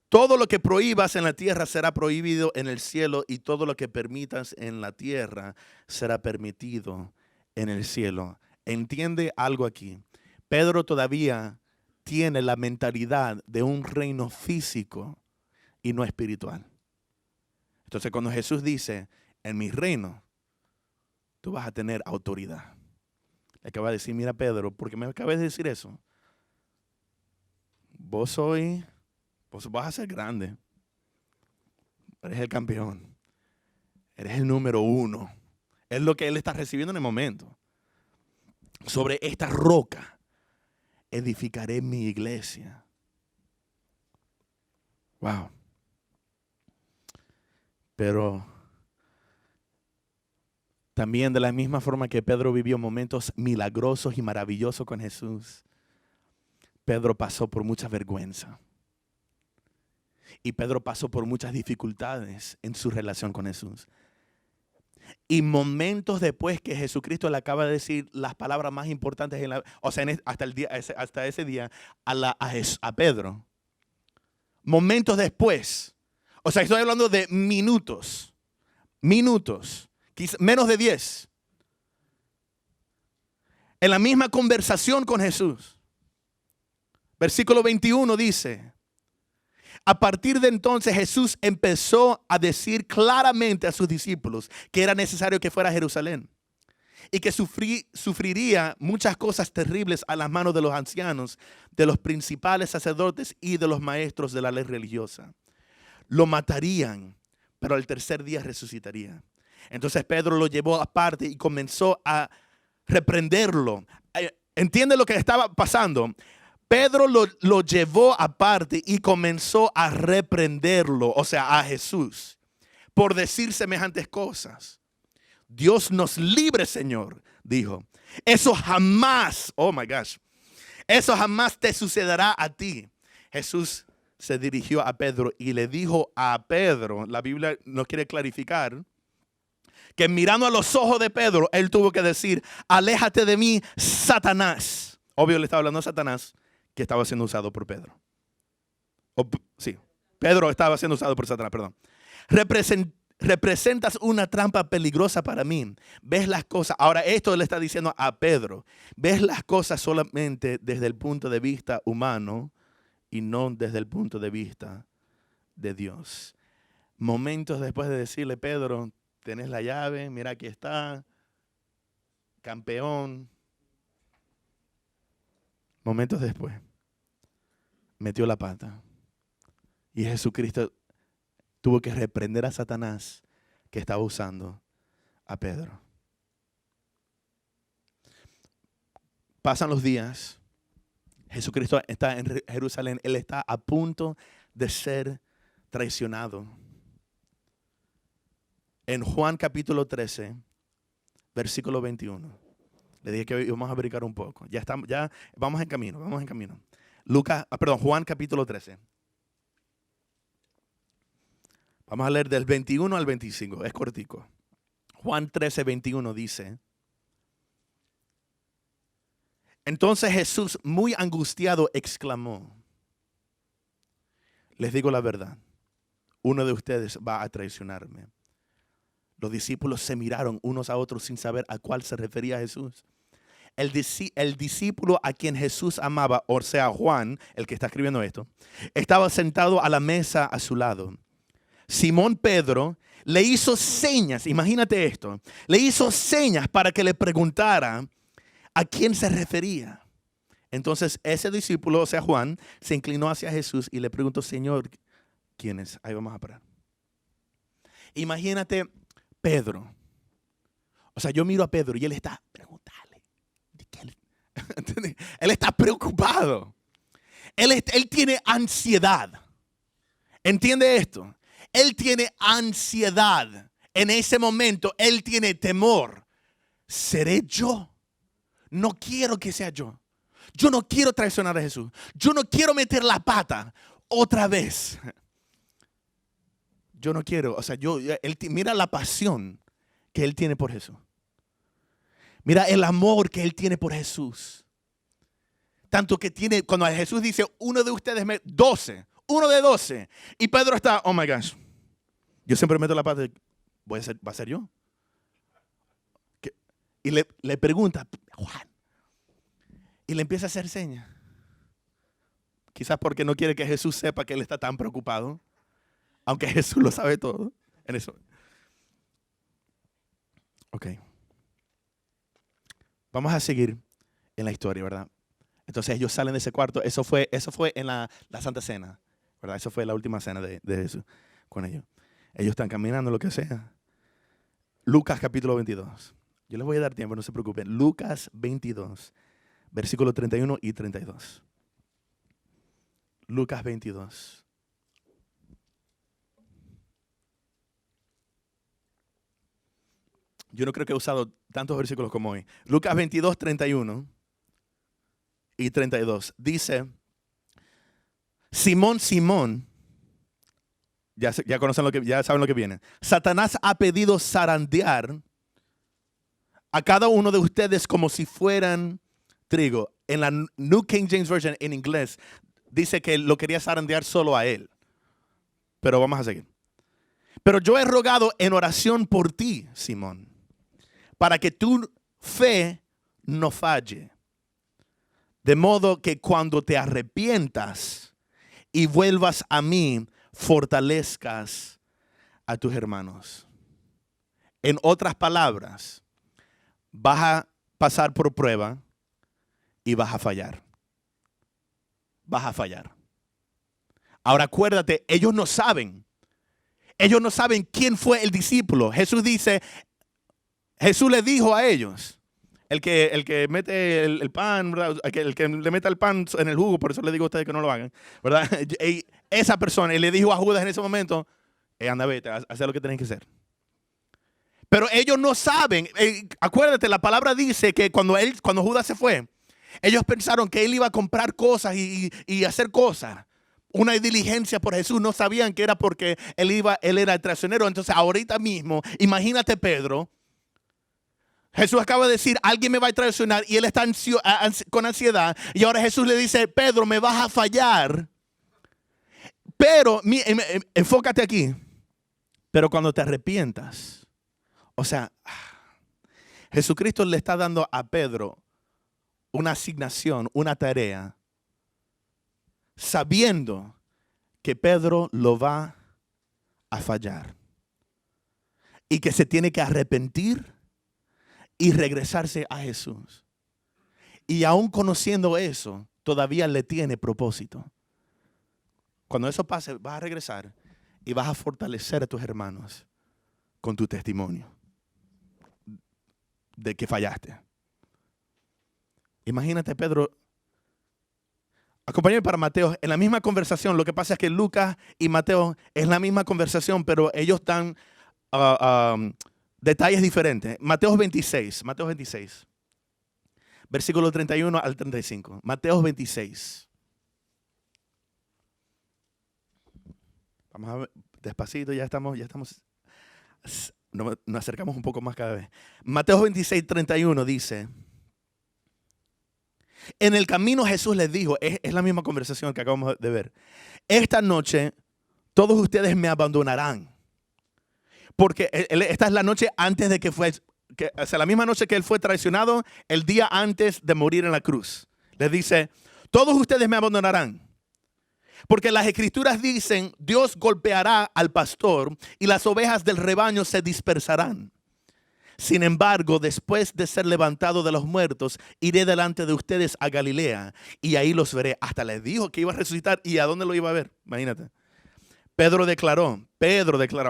Todo lo que prohíbas en la tierra será prohibido en el cielo. Y todo lo que permitas en la tierra será permitido en el cielo. ¿Entiende algo aquí? Pedro todavía tiene la mentalidad de un reino físico y no espiritual. Entonces cuando Jesús dice, en mi reino, tú vas a tener autoridad. Le acaba de decir, mira Pedro, ¿por qué me acabas de decir eso? Vos vas a ser grande. Eres el campeón. Eres el número 1. Es lo que él está recibiendo en el momento. Sobre esta roca edificaré mi iglesia. Wow. Pero también de la misma forma que Pedro vivió momentos milagrosos y maravillosos con Jesús, Pedro pasó por mucha vergüenza. Y Pedro pasó por muchas dificultades en su relación con Jesús. Y momentos después que Jesucristo le acaba de decir las palabras más importantes, hasta ese día, a Pedro. Momentos después, o sea, estoy hablando de minutos, quizás menos de 10. En la misma conversación con Jesús, versículo 21 dice, a partir de entonces Jesús empezó a decir claramente a sus discípulos que era necesario que fuera a Jerusalén y que sufriría muchas cosas terribles a las manos de los ancianos, de los principales sacerdotes y de los maestros de la ley religiosa. Lo matarían, pero al tercer día resucitaría. Entonces Pedro lo llevó aparte y comenzó a reprenderlo. ¿Entiende lo que estaba pasando? Pedro lo llevó aparte y comenzó a reprenderlo, o sea, a Jesús, por decir semejantes cosas. Dios nos libre, Señor, dijo. Eso jamás, oh my gosh, eso jamás te sucederá a ti. Jesús se dirigió a Pedro y le dijo a Pedro, la Biblia nos quiere clarificar, que mirando a los ojos de Pedro, él tuvo que decir, aléjate de mí, Satanás. Obvio le estaba hablando a Satanás, que estaba siendo usado por Pedro. Sí, Pedro estaba siendo usado por Satanás, perdón. Representas una trampa peligrosa para mí. Ves las cosas. Ahora esto le está diciendo a Pedro. Ves las cosas solamente desde el punto de vista humano y no desde el punto de vista de Dios. Momentos después de decirle, Pedro, tenés la llave, mira aquí está, campeón. Momentos después, metió la pata. Y Jesucristo tuvo que reprender a Satanás que estaba usando a Pedro. Pasan los días. Jesucristo está en Jerusalén. Él está a punto de ser traicionado. En Juan capítulo 13, versículo 21. Le dije que íbamos a brincar un poco. Ya vamos en camino, Juan capítulo 13. Vamos a leer del 21 al 25, es cortico. Juan 13, 21 dice: entonces Jesús, muy angustiado, exclamó: les digo la verdad, uno de ustedes va a traicionarme. Los discípulos se miraron unos a otros sin saber a cuál se refería Jesús. El discípulo a quien Jesús amaba, o sea Juan, el que está escribiendo esto, estaba sentado a la mesa a su lado. Simón Pedro le hizo señas, imagínate esto, le hizo señas para que le preguntara a quién se refería. Entonces ese discípulo, o sea Juan, se inclinó hacia Jesús y le preguntó: Señor, ¿quién es? Ahí vamos a parar. Imagínate Pedro. O sea, yo miro a Pedro y él está preguntando. Él está preocupado. Él tiene ansiedad. ¿Entiende esto? Él tiene ansiedad. En ese momento, él tiene temor. ¿Seré yo? No quiero que sea yo. Yo no quiero traicionar a Jesús. Yo no quiero meter la pata otra vez. Yo no quiero. O sea, mira la pasión que él tiene por Jesús. Mira el amor que él tiene por Jesús. Tanto que tiene, cuando Jesús dice, uno de ustedes, 12, uno de 12. Y Pedro está, oh my gosh. Yo siempre meto la pata, ¿va a ser yo? Y le pregunta, Juan. Y le empieza a hacer señas. Quizás porque no quiere que Jesús sepa que él está tan preocupado. Aunque Jesús lo sabe todo. En eso. Ok. Vamos a seguir en la historia, ¿verdad? Entonces ellos salen de ese cuarto. Eso fue en la Santa Cena, ¿verdad? Eso fue la última cena de Jesús con ellos. Ellos están caminando, lo que sea. Lucas capítulo 22. Yo les voy a dar tiempo, no se preocupen. Lucas 22, versículos 31 y 32. Lucas 22. Yo no creo que he usado tantos versículos como hoy. Lucas 22, 31 y 32. Dice, Simón, Simón, ya conocen ya saben lo que viene. Satanás ha pedido zarandear a cada uno de ustedes como si fueran trigo. En la New King James Version, en inglés, dice que lo quería zarandear solo a él. Pero vamos a seguir. Pero yo he rogado en oración por ti, Simón, para que tu fe no falle. De modo que cuando te arrepientas y vuelvas a mí, fortalezcas a tus hermanos. En otras palabras, vas a pasar por prueba y vas a fallar. Vas a fallar. Ahora acuérdate, ellos no saben. Ellos no saben quién fue el discípulo. Jesús le dijo a ellos, el que mete el pan, ¿verdad? El que le meta el pan en el jugo, por eso le digo a ustedes que no lo hagan, ¿verdad? Esa persona, él le dijo a Judas en ese momento, anda, vete, haz lo que tienes que hacer. Pero ellos no saben, acuérdate, la palabra dice que cuando Judas se fue, ellos pensaron que él iba a comprar cosas y hacer cosas. una diligencia por Jesús. No sabían que era porque él era el traicionero. Entonces ahorita mismo, imagínate Pedro. Jesús acaba de decir, alguien me va a traicionar y él está con ansiedad. Y ahora Jesús le dice, Pedro, me vas a fallar. Pero, enfócate aquí. Pero cuando te arrepientas, o sea, Jesucristo le está dando a Pedro una asignación, una tarea, sabiendo que Pedro lo va a fallar. Y que se tiene que arrepentir y regresarse a Jesús. Y aún conociendo eso, todavía le tiene propósito. Cuando eso pase, vas a regresar y vas a fortalecer a tus hermanos con tu testimonio de que fallaste. Imagínate, Pedro. Acompáñame para Mateo. En la misma conversación, lo que pasa es que Lucas y Mateo es la misma conversación, pero ellos dan detalles diferentes. Mateo 26, versículo 31 al 35. Mateo 26. Vamos a ver, despacito, ya estamos, nos acercamos un poco más cada vez. Mateo 26, 31 dice, en el camino Jesús les dijo, es la misma conversación que acabamos de ver, esta noche todos ustedes me abandonarán. Porque esta es la noche antes de o sea, la misma noche que él fue traicionado, el día antes de morir en la cruz. Les dice, todos ustedes me abandonarán. Porque las escrituras dicen, Dios golpeará al pastor y las ovejas del rebaño se dispersarán. Sin embargo, después de ser levantado de los muertos, iré delante de ustedes a Galilea y ahí los veré. Hasta les dijo que iba a resucitar y a dónde lo iba a ver. Imagínate. Pedro declaró,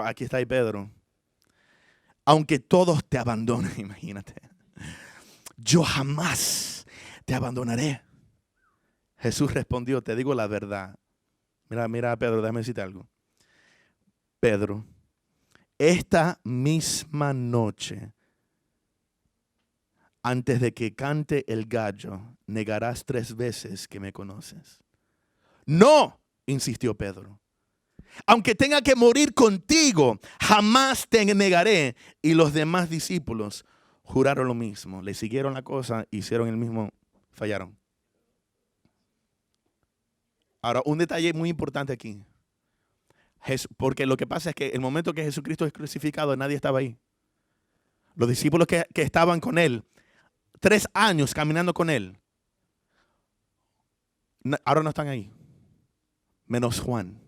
aquí está ahí Pedro. Aunque todos te abandonen, imagínate. Yo jamás te abandonaré. Jesús respondió, te digo la verdad. Mira, Pedro, déjame decirte algo. Pedro, esta misma noche, antes de que cante el gallo, negarás 3 veces que me conoces. No, insistió Pedro. Aunque tenga que morir contigo, jamás te negaré. Y los demás discípulos juraron lo mismo. Le siguieron la cosa, hicieron el mismo, fallaron. Ahora, un detalle muy importante aquí. Porque lo que pasa es que el momento que Jesucristo es crucificado, nadie estaba ahí. Los discípulos que estaban con él, 3 años caminando con él, ahora no están ahí. Menos Juan.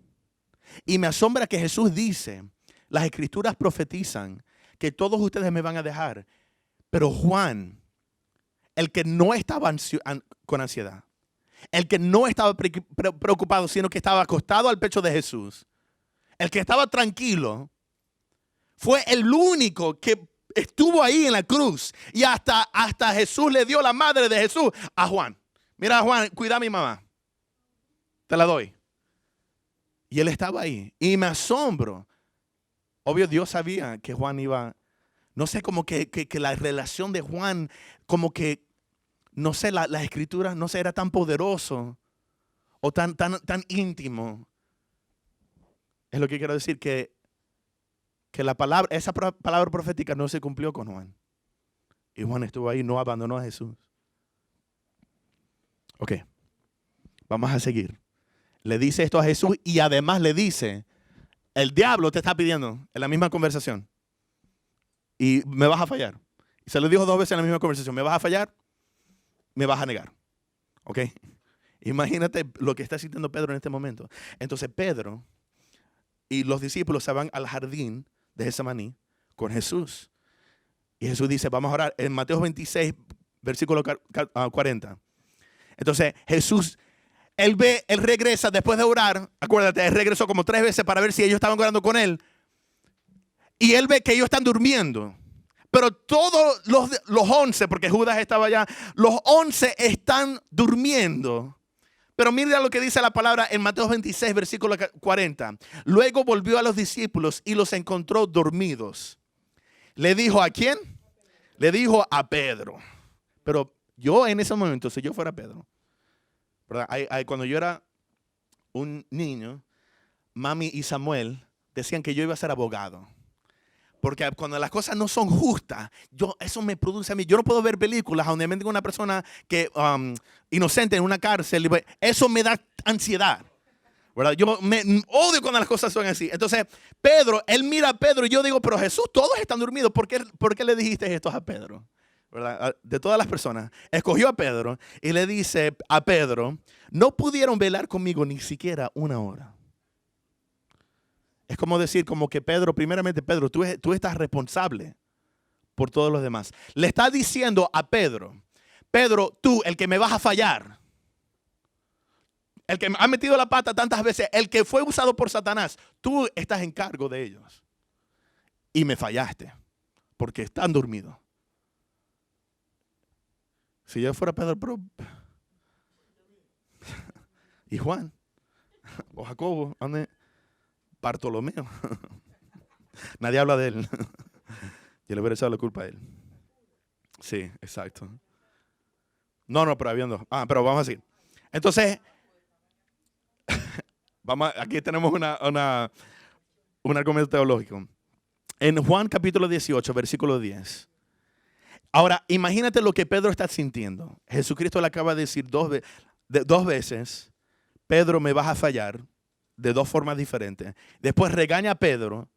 Y me asombra que Jesús dice, las escrituras profetizan que todos ustedes me van a dejar. Pero Juan, el que no estaba con ansiedad, el que no estaba preocupado, sino que estaba acostado al pecho de Jesús, el que estaba tranquilo, fue el único que estuvo ahí en la cruz. Y hasta Jesús le dio la madre de Jesús a Juan. Mira, Juan, cuida a mi mamá. Te la doy. Y él estaba ahí. Y me asombro. Obvio, Dios sabía que Juan iba. No sé, como que la relación de Juan, como que, no sé, las escrituras, no sé, era tan poderoso o tan íntimo. Es lo que quiero decir, que esa palabra profética no se cumplió con Juan. Y Juan estuvo ahí, no abandonó a Jesús. Ok, vamos a seguir. Le dice esto a Jesús y además le dice, el diablo te está pidiendo en la misma conversación. Y me vas a fallar. Y se lo dijo 2 veces en la misma conversación. Me vas a fallar, me vas a negar. ¿Ok? Imagínate lo que está sintiendo Pedro en este momento. Entonces Pedro y los discípulos se van al jardín de Getsemaní con Jesús. Y Jesús dice, vamos a orar. En Mateo 26, versículo 40. Entonces Jesús, él regresa después de orar. Acuérdate, él regresó como 3 veces para ver si ellos estaban orando con él. Y él ve que ellos están durmiendo. Pero todos los 11, porque Judas estaba allá, los 11 están durmiendo. Pero mira lo que dice la palabra en Mateo 26, versículo 40. Luego volvió a los discípulos y los encontró dormidos. ¿Le dijo a quién? Le dijo a Pedro. Pero yo en ese momento, si yo fuera Pedro, ¿verdad? Cuando yo era un niño, mami y Samuel decían que yo iba a ser abogado. Porque cuando las cosas no son justas, eso me produce a mí. Yo no puedo ver películas donde meten a una persona que inocente en una cárcel. Eso me da ansiedad, ¿verdad? Yo me odio cuando las cosas son así. Entonces, Pedro, él mira a Pedro y yo digo, pero Jesús, todos están dormidos. ¿Por qué le dijiste esto a Pedro? ¿Verdad? De todas las personas, escogió a Pedro y le dice a Pedro, no pudieron velar conmigo ni siquiera una hora. Es como decir, como que Pedro, primeramente Pedro, tú estás responsable por todos los demás. Le está diciendo a Pedro, Pedro, tú, el que me vas a fallar, el que ha metido la pata tantas veces, el que fue usado por Satanás, tú estás en cargo de ellos. Y me fallaste, porque están dormidos. Si yo fuera Pedro, y Juan, o Jacobo, ¿dónde? Bartolomeo. Nadie habla de él. Yo le hubiera echado la culpa a él. Sí, exacto. No, pero habiendo. Pero vamos a seguir. Entonces, aquí tenemos un argumento teológico. En Juan capítulo 18, versículo 10. Ahora, imagínate lo que Pedro está sintiendo. Jesucristo le acaba de decir dos veces, Pedro, me vas a fallar. De dos formas diferentes. Después regaña a Pedro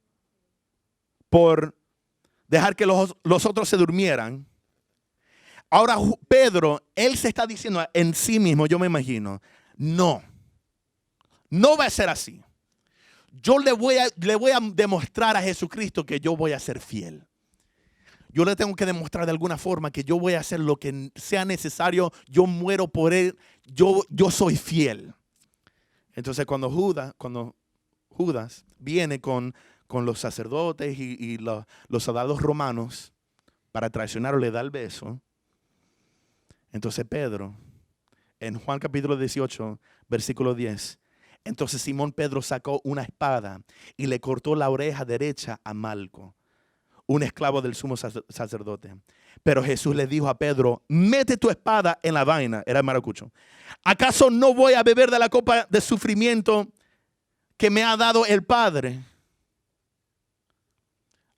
por dejar que los otros se durmieran. Ahora Pedro, él se está diciendo en sí mismo, yo me imagino, no va a ser así. Yo le voy a demostrar a Jesucristo que yo voy a ser fiel. Yo le tengo que demostrar de alguna forma que yo voy a hacer lo que sea necesario. Yo muero por él. Yo soy fiel. Entonces cuando Judas viene con los sacerdotes y los soldados romanos para traicionarlo, le da el beso. Entonces Pedro, en Juan capítulo 18, versículo 10, entonces Simón Pedro sacó una espada y le cortó la oreja derecha a Malco, un esclavo del sumo sacerdote. Pero Jesús le dijo a Pedro, mete tu espada en la vaina. Era el maracucho. ¿Acaso no voy a beber de la copa de sufrimiento que me ha dado el Padre?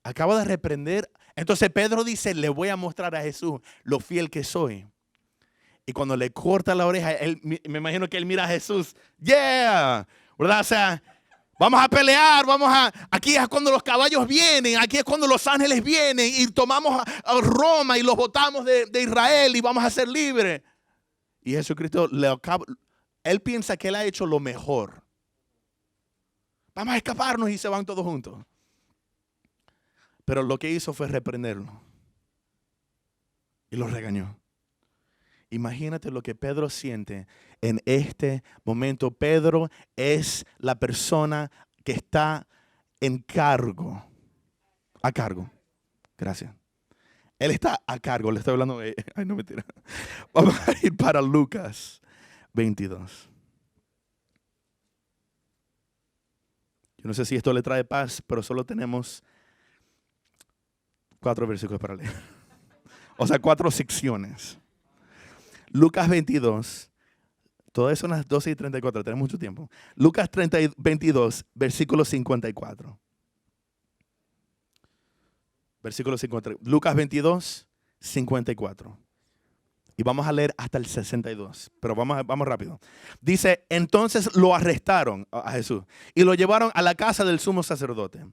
Acabo de reprender. Entonces Pedro dice, le voy a mostrar a Jesús lo fiel que soy. Y cuando le corta la oreja, me imagino que él mira a Jesús. Yeah, ¿verdad? O sea, vamos a pelear, aquí es cuando los caballos vienen, aquí es cuando los ángeles vienen y tomamos a Roma y los botamos de Israel y vamos a ser libres. Y Jesucristo, él piensa que él ha hecho lo mejor. Vamos a escaparnos y se van todos juntos. Pero lo que hizo fue reprenderlo. Y lo regañó. Imagínate lo que Pedro siente en este momento. Pedro es la persona que está en cargo. A cargo. Gracias. Él está a cargo. Le estoy hablando. Ay, no, mentira. Vamos a ir para Lucas 22. Yo no sé si esto le trae paz, pero solo tenemos 4 versículos para leer. O sea, 4 secciones. Lucas 22. Todas son las 12:34. Tenemos mucho tiempo. Lucas 22, versículo 54. Versículo 50. Lucas 22, 54. Y vamos a leer hasta el 62. Pero vamos rápido. Dice, entonces lo arrestaron a Jesús y lo llevaron a la casa del sumo sacerdote.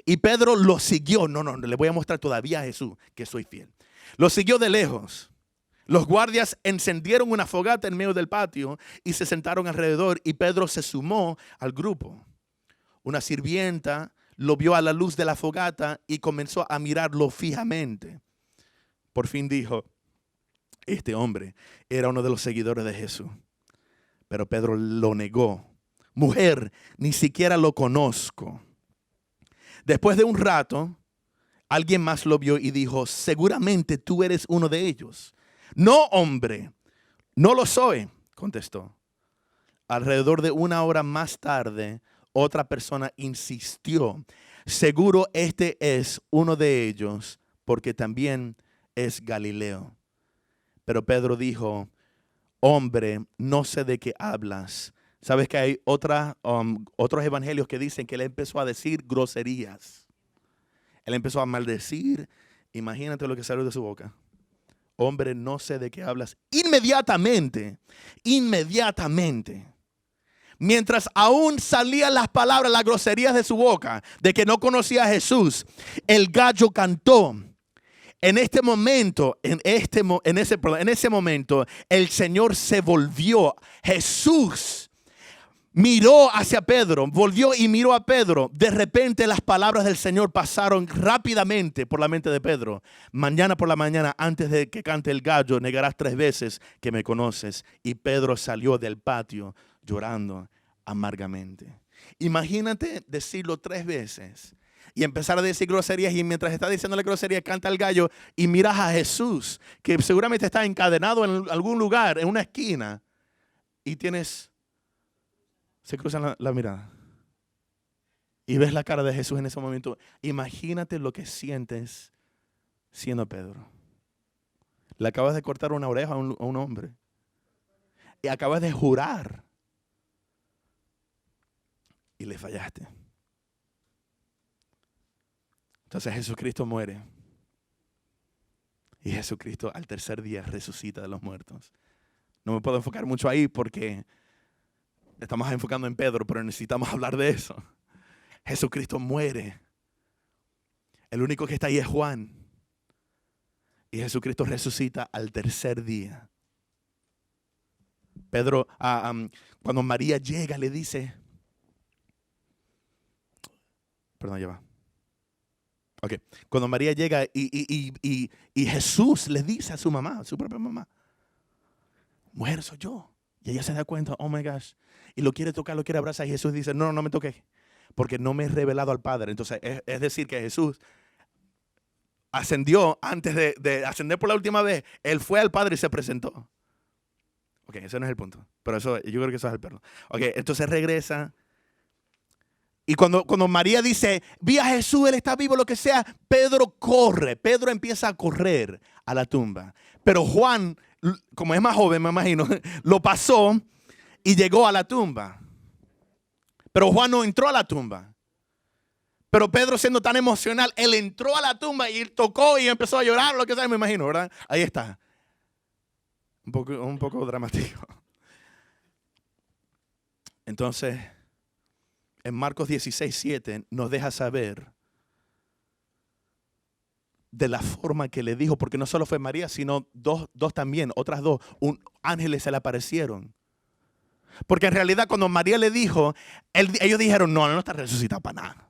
Y Pedro lo siguió. No, le voy a mostrar todavía a Jesús que soy fiel. Lo siguió de lejos. Los guardias encendieron una fogata en medio del patio y se sentaron alrededor y Pedro se sumó al grupo. Una sirvienta lo vio a la luz de la fogata y comenzó a mirarlo fijamente. Por fin dijo, este hombre era uno de los seguidores de Jesús. Pero Pedro lo negó. Mujer, ni siquiera lo conozco. Después de un rato, alguien más lo vio y dijo, seguramente tú eres uno de ellos. No, hombre, no lo soy, contestó. Alrededor de una hora más tarde, otra persona insistió. Seguro este es uno de ellos, porque también es Galileo. Pero Pedro dijo, hombre, no sé de qué hablas. ¿Sabes que hay otros evangelios que dicen que él empezó a decir groserías? Él empezó a maldecir. Imagínate lo que salió de su boca. Hombre, no sé de qué hablas. Inmediatamente, mientras aún salían las palabras, las groserías de su boca, de que no conocía a Jesús, el gallo cantó. En este momento, en ese momento, el Señor se volvió. Jesús miró hacia Pedro, volvió y miró a Pedro. De repente las palabras del Señor pasaron rápidamente por la mente de Pedro. Mañana por la mañana, antes de que cante el gallo, negarás 3 veces que me conoces. Y Pedro salió del patio llorando amargamente. Imagínate decirlo 3 veces y empezar a decir groserías, y mientras está diciéndole groserías canta el gallo y miras a Jesús, que seguramente está encadenado en algún lugar, en una esquina, y se cruzan la mirada y ves la cara de Jesús en ese momento. Imagínate lo que sientes siendo Pedro. Le acabas de cortar una oreja a un hombre y acabas de jurar y le fallaste. Entonces Jesucristo muere y Jesucristo al tercer día resucita de los muertos. No me puedo enfocar mucho ahí porque estamos enfocando en Pedro, pero necesitamos hablar de eso. Jesucristo muere. El único que está ahí es Juan. Y Jesucristo resucita al tercer día. Pedro, cuando María llega, le dice, perdón, ya va. Ok, cuando María llega y Jesús le dice a su mamá, a su propia mamá, mujer soy yo. Y ella se da cuenta, oh my gosh, y lo quiere tocar, lo quiere abrazar. Y Jesús dice, no me toques, porque no me he revelado al Padre. Entonces, es decir que Jesús ascendió antes de ascender por la última vez. Él fue al Padre y se presentó. Ok, ese no es el punto, pero eso, yo creo que eso es el perro. Ok, entonces regresa. Y cuando María dice, vi a Jesús, Él está vivo, lo que sea, Pedro corre. Pedro empieza a correr a la tumba. Pero Juan, como es más joven, me imagino, lo pasó y llegó a la tumba. Pero Juan no entró a la tumba. Pero Pedro, siendo tan emocional, él entró a la tumba y tocó y empezó a llorar, lo que sea, me imagino, ¿verdad? Ahí está. Un poco dramático. Entonces, en Marcos 16:7 nos deja saber de la forma que le dijo, porque no solo fue María, sino dos también, otras 2, ángeles se le aparecieron. Porque en realidad cuando María le dijo, ellos dijeron, no está resucitado para nada.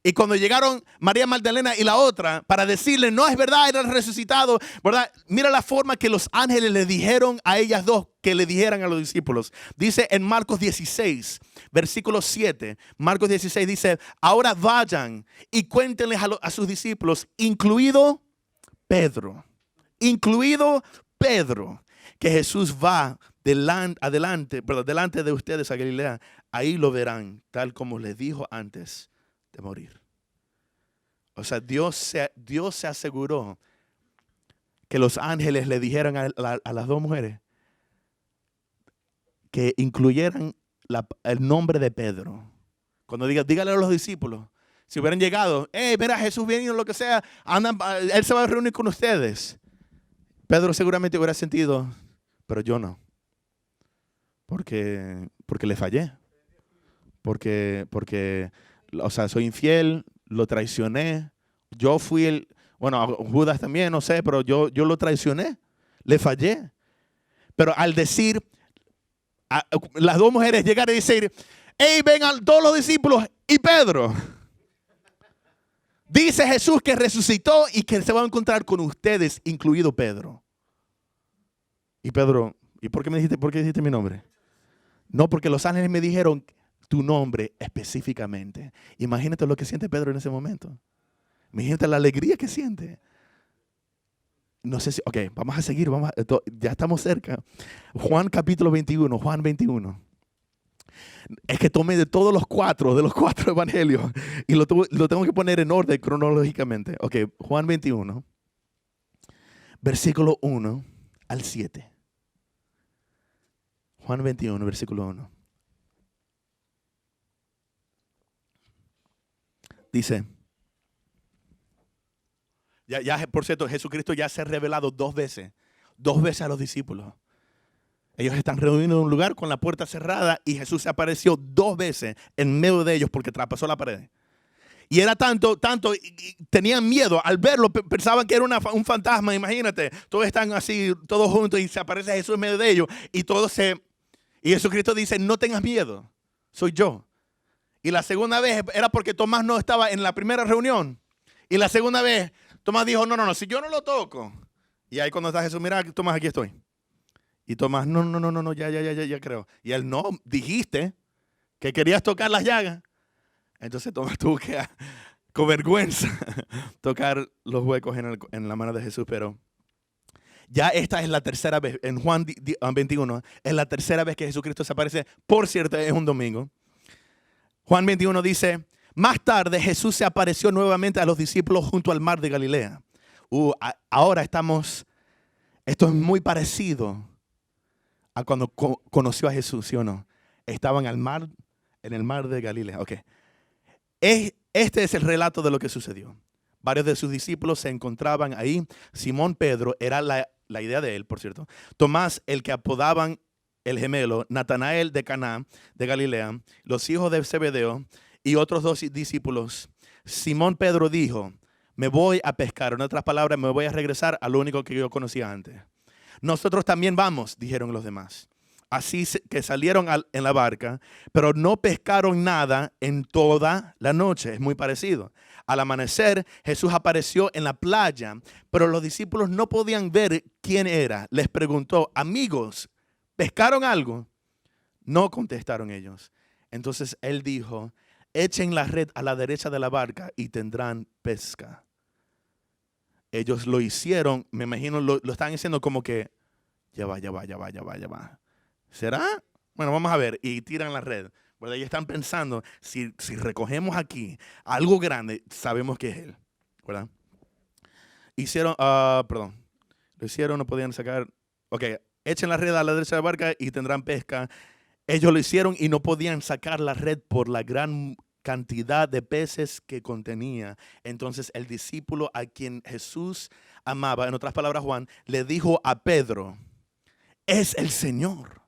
Y cuando llegaron María Magdalena y la otra para decirle, no es verdad, era resucitado, ¿verdad? Mira la forma que los ángeles le dijeron a ellas 2 que le dijeran a los discípulos. Dice en Marcos 16, versículo 7, Marcos 16 dice, ahora vayan y cuéntenles a sus discípulos, incluido Pedro, que Jesús va delante de ustedes a Galilea. Ahí lo verán, tal como les dijo antes de morir. O sea, Dios se aseguró que los ángeles le dijeran a las 2 mujeres que incluyeran el nombre de Pedro. Cuando dígale a los discípulos, si hubieran llegado, mira, Jesús viene o lo que sea, Él se va a reunir con ustedes. Pedro seguramente hubiera sentido, pero yo no. Porque le fallé. Porque o sea, soy infiel, lo traicioné. Yo fui Judas también, no sé, pero yo lo traicioné, le fallé. Pero al decir, las 2 mujeres llegar y decir, vengan todos los discípulos y Pedro. Dice Jesús que resucitó y que se va a encontrar con ustedes, incluido Pedro. Y Pedro, ¿y por qué dijiste mi nombre? No, porque los ángeles me dijeron tu nombre específicamente. Imagínate lo que siente Pedro en ese momento. Imagínate la alegría que siente. No sé si, ok, vamos a seguir, ya estamos cerca. Juan capítulo 21, Juan 21. Es que tomé de los cuatro evangelios y lo tengo que poner en orden cronológicamente. Ok, Juan 21, versículo 1 al 7. Juan 21, versículo 1. Dice, por cierto, Jesucristo ya se ha revelado dos veces a los discípulos. Ellos están reunidos en un lugar con la puerta cerrada y Jesús se apareció dos veces en medio de ellos porque traspasó la pared. Y era tanto, y tenían miedo. Al verlo, pensaban que era un fantasma, imagínate. Todos están así, todos juntos y se aparece Jesús en medio de ellos. Y Jesucristo dice, no tengas miedo, soy yo. Y la segunda vez era porque Tomás no estaba en la primera reunión. Y la segunda vez, Tomás dijo, no, si yo no lo toco. Y ahí cuando está Jesús, mira, Tomás, aquí estoy. Y Tomás, no, ya creo. Y él, no, dijiste que querías tocar las llagas. Entonces Tomás tuvo que, con vergüenza, tocar los huecos en la mano de Jesús. Pero ya esta es la tercera vez, en Juan 21, es la tercera vez que Jesucristo se aparece. Por cierto, es un domingo. Juan 21 dice, más tarde Jesús se apareció nuevamente a los discípulos junto al mar de Galilea. Ahora esto es muy parecido a cuando conoció a Jesús, ¿sí o no? Estaban en el mar de Galilea. Ok. Este es el relato de lo que sucedió. Varios de sus discípulos se encontraban ahí. Simón Pedro, era la idea de él, por cierto. Tomás, el que apodaban el gemelo, Natanael de Caná de Galilea, los hijos de Zebedeo y otros dos discípulos. Simón Pedro dijo, me voy a pescar. En otras palabras, me voy a regresar a lo único que yo conocía antes. Nosotros también vamos, dijeron los demás. Así que salieron en la barca, pero no pescaron nada en toda la noche. Es muy parecido. Al amanecer, Jesús apareció en la playa, pero los discípulos no podían ver quién era. Les preguntó, amigos, ¿pescaron algo? No contestaron ellos. Entonces él dijo, echen la red a la derecha de la barca y tendrán pesca. Ellos lo hicieron, me imagino, lo están haciendo como que, ya va. ¿Será? Bueno, vamos a ver. Y tiran la red. ¿Verdad? Y están pensando, si recogemos aquí algo grande, sabemos que es él. ¿Verdad? Lo hicieron, no podían sacar. Ok, echen la red a la derecha de la barca y tendrán pesca. Ellos lo hicieron y no podían sacar la red por la gran cantidad de peces que contenía. Entonces el discípulo a quien Jesús amaba, en otras palabras Juan, le dijo a Pedro, es el Señor.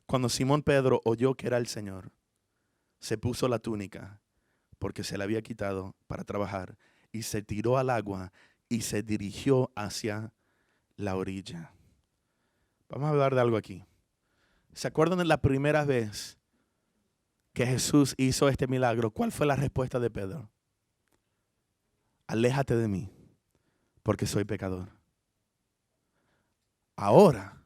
Cuando Simón Pedro oyó que era el Señor, se puso la túnica porque se la había quitado para trabajar y se tiró al agua y se dirigió hacia la orilla. Vamos a hablar de algo aquí. ¿Se acuerdan de la primera vez que Jesús hizo este milagro? ¿Cuál fue la respuesta de Pedro? Aléjate de mí, porque soy pecador. Ahora,